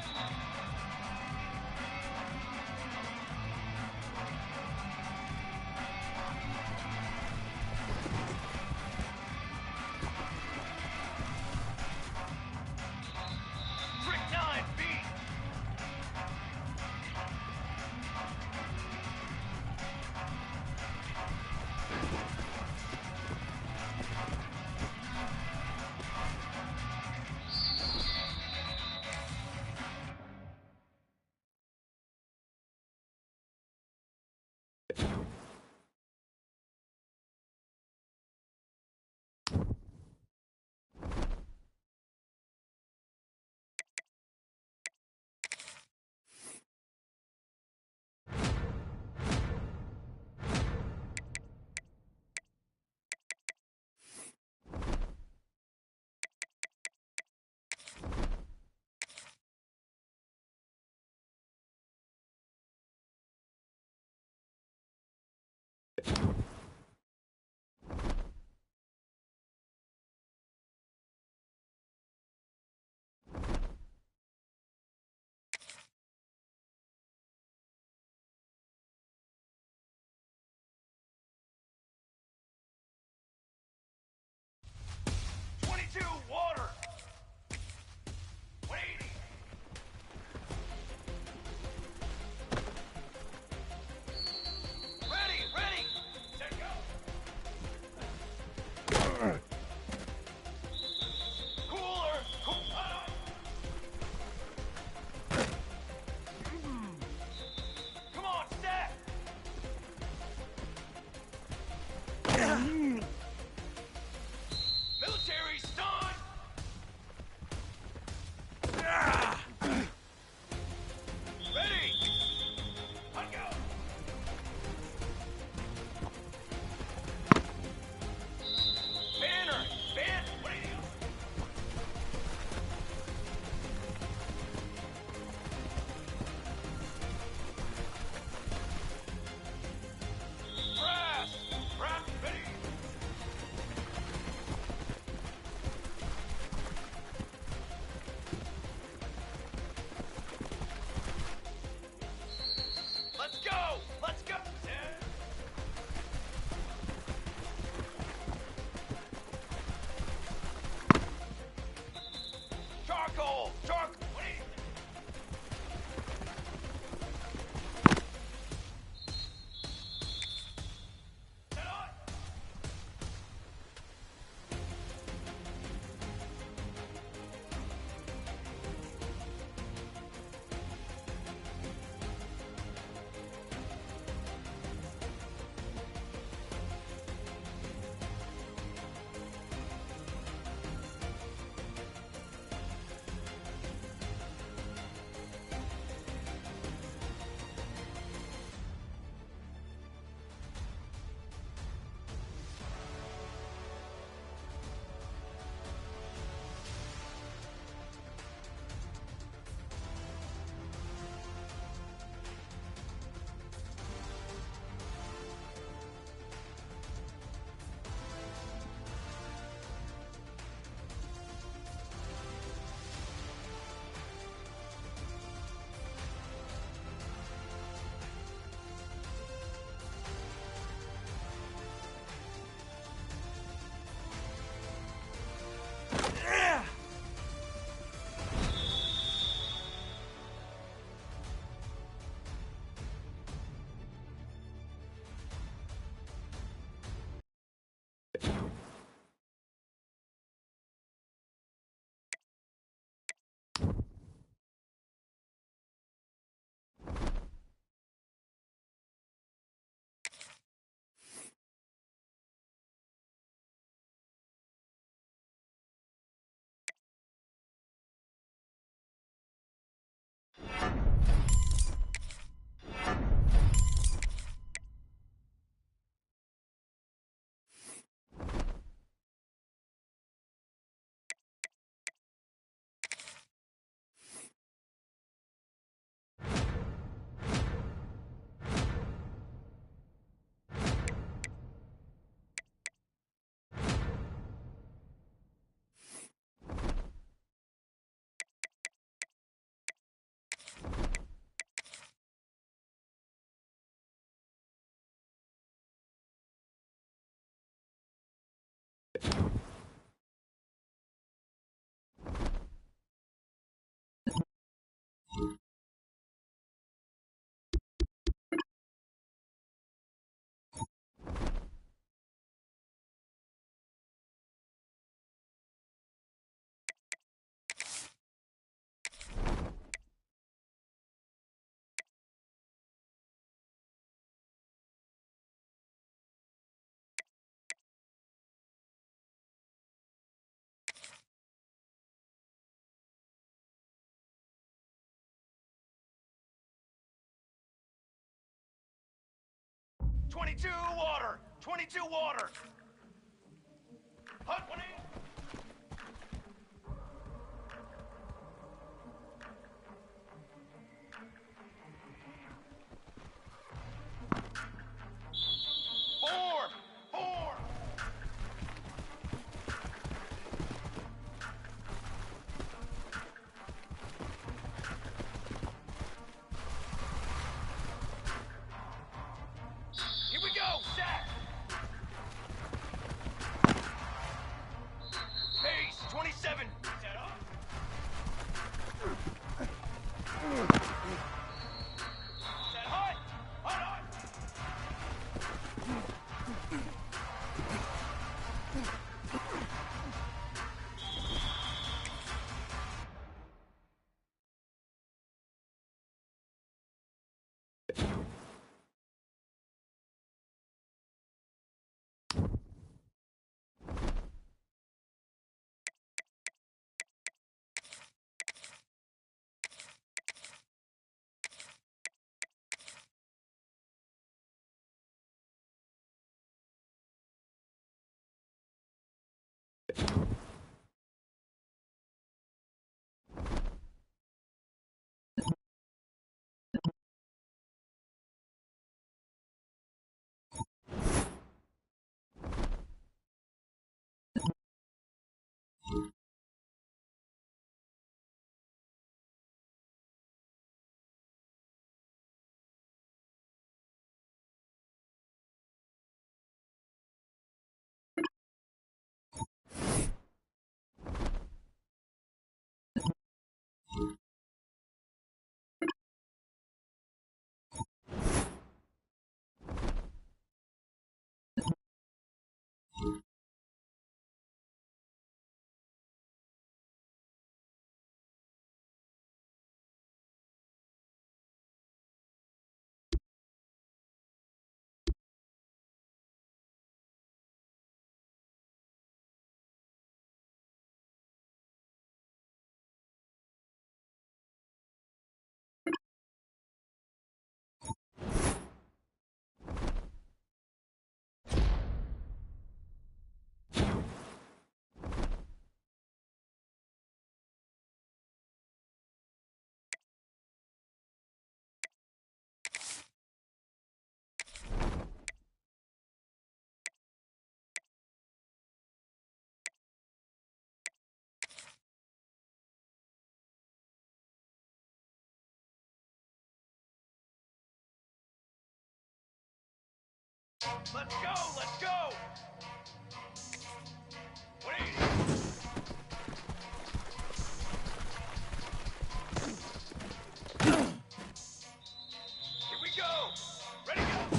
22 water. 22 water. Hot 20. Form. Form. Here we go. Set. Pace 27. Set up. Set hot. Hot, hot. Let's go, let's go! 180. Here we go! Ready, go!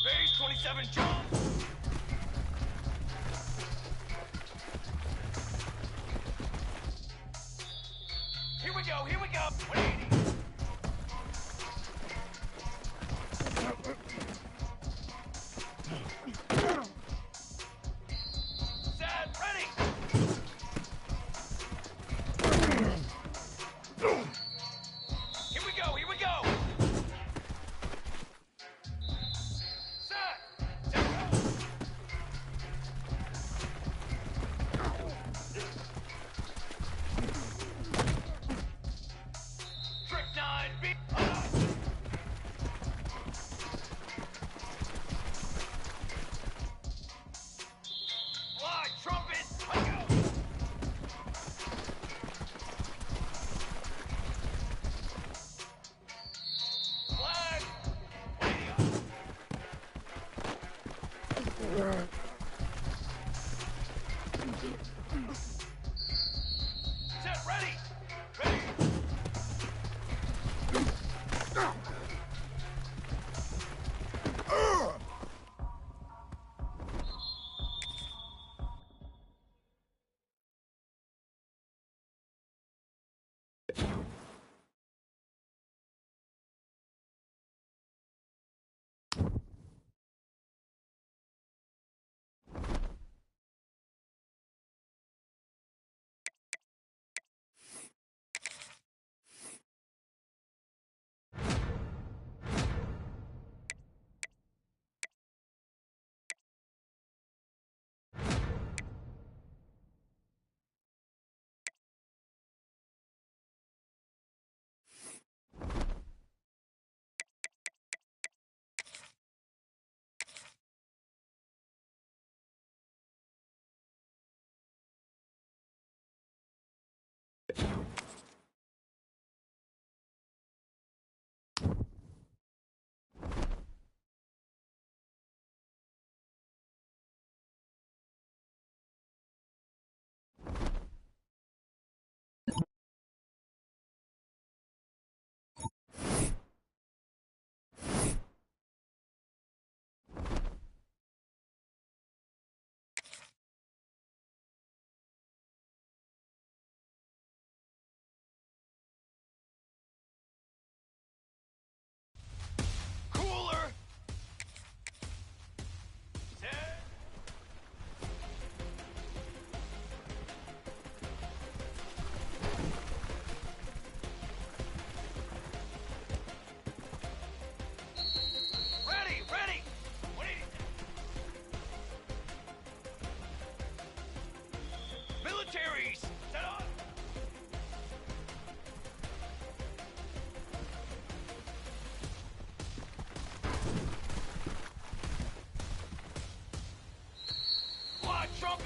Base 27, jump! Here we go, here we go! 180. Set, ready! Here we go, here we go! Set! Set, go!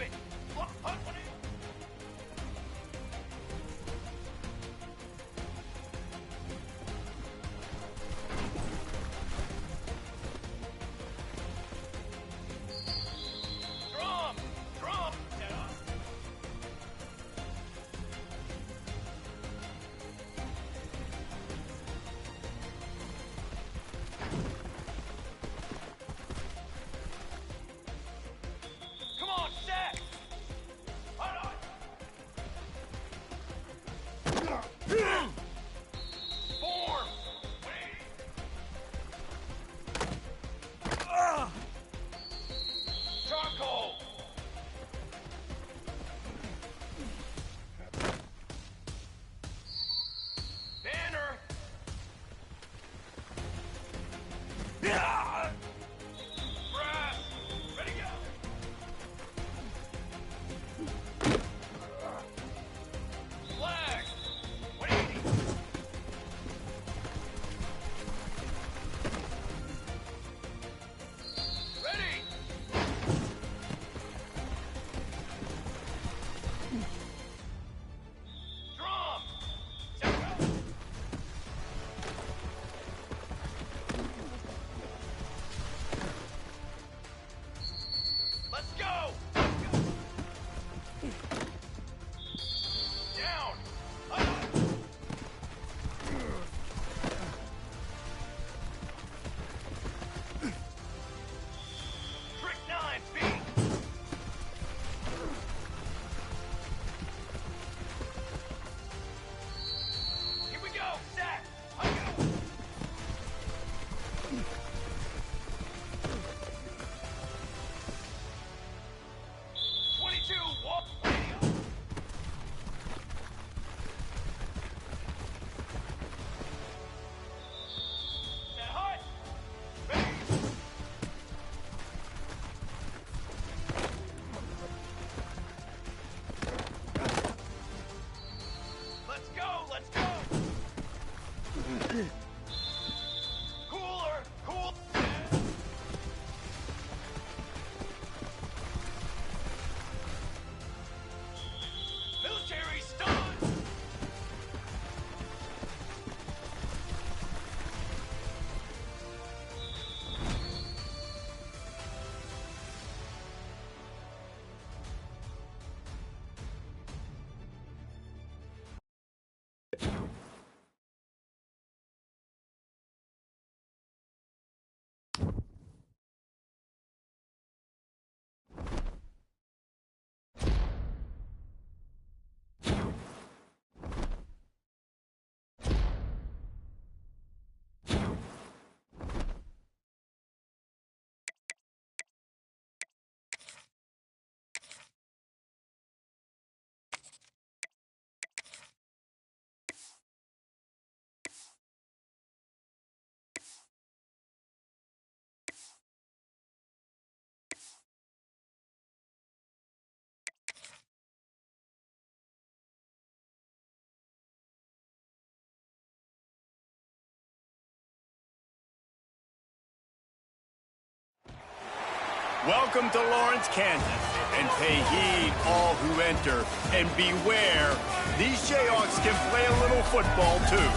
it. Look, hunt it. Drum! Drum! Yeah. Come on, set! Hold on! Form! Wait! Charcoal! Banner! Brass! Ready, go! Flag! 180! Ready! Drum! Set, go! Let's go! Down! Up! Trick 9, B! Here we go! Set! Up, go! 22, walk, radio! Set hut! Ready! Let's go! Let's go! Cooler! Cool! Military stun! Welcome to Lawrence, Kansas, and pay heed all who enter, and beware, these Jayhawks can play a little football too.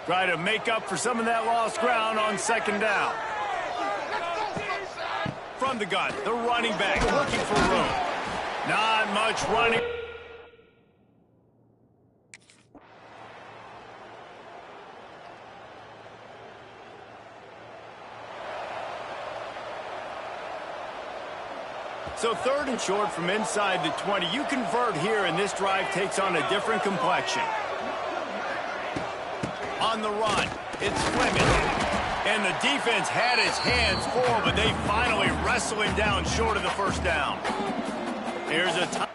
Try to make up for some of that lost ground on second down. From the gun, the running back looking for room. Not much running. So 3rd and short from inside the 20. You convert here, and this drive takes on a different complexion. On the run, it's Fleming. And the defense had his hands full, but they finally wrestle him down short of the first down. Here's a time.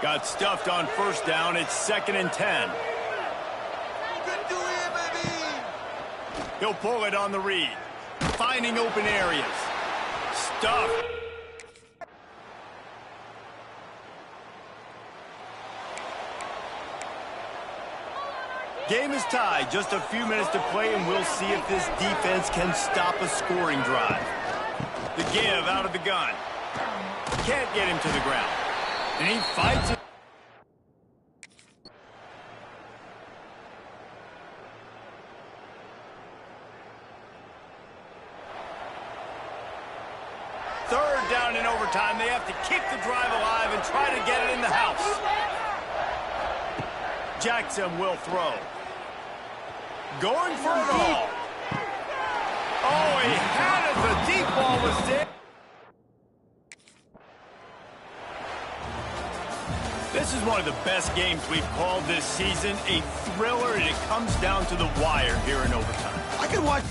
Got stuffed on first down. It's 2nd and 10. Good to hear, baby! He'll pull it on the read. Finding open areas. Stuffed. Game is tied. Just a few minutes to play, and we'll see if this defense can stop a scoring drive. The give out of the gun. Can't get him to the ground. And he fights it. Third down in overtime. They have to keep the drive alive and try to get it in the house. Jackson will throw. Going for it all. Oh, he had it. The deep ball was there. This is one of the best games we've called this season. A thriller, and it comes down to the wire here in overtime. I could watch.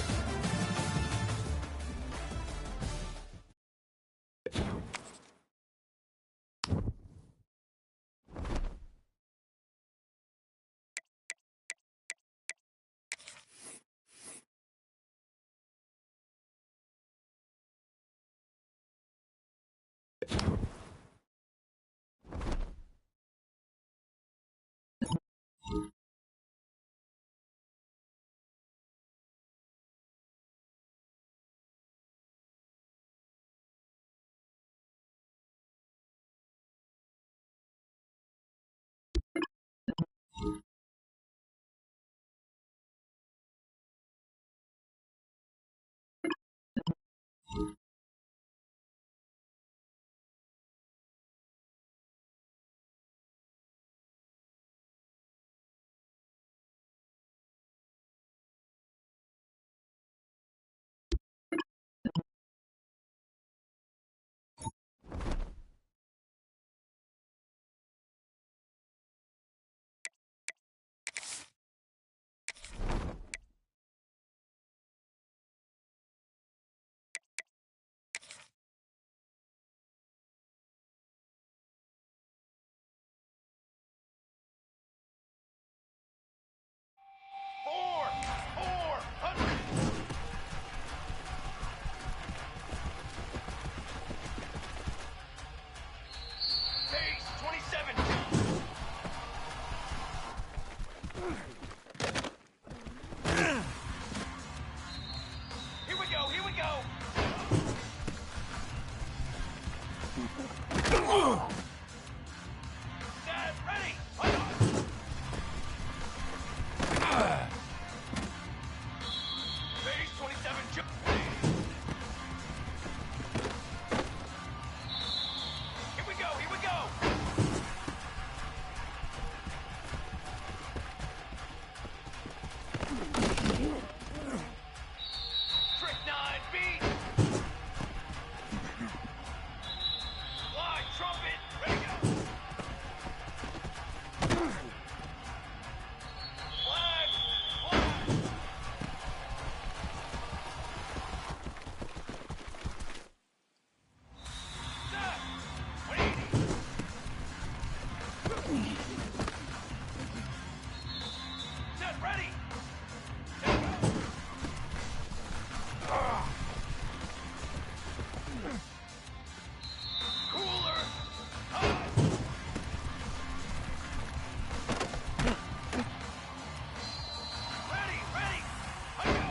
Pace, 27. Here we go, here we go. Dad, ready. Pace, 27. Here we go, here we go. Trick 9, beat. Line, trumpet, ready to go. Flag, flag. Set, 180. Set, ready. Set, go. Cooler. High. Ready, ready. I go.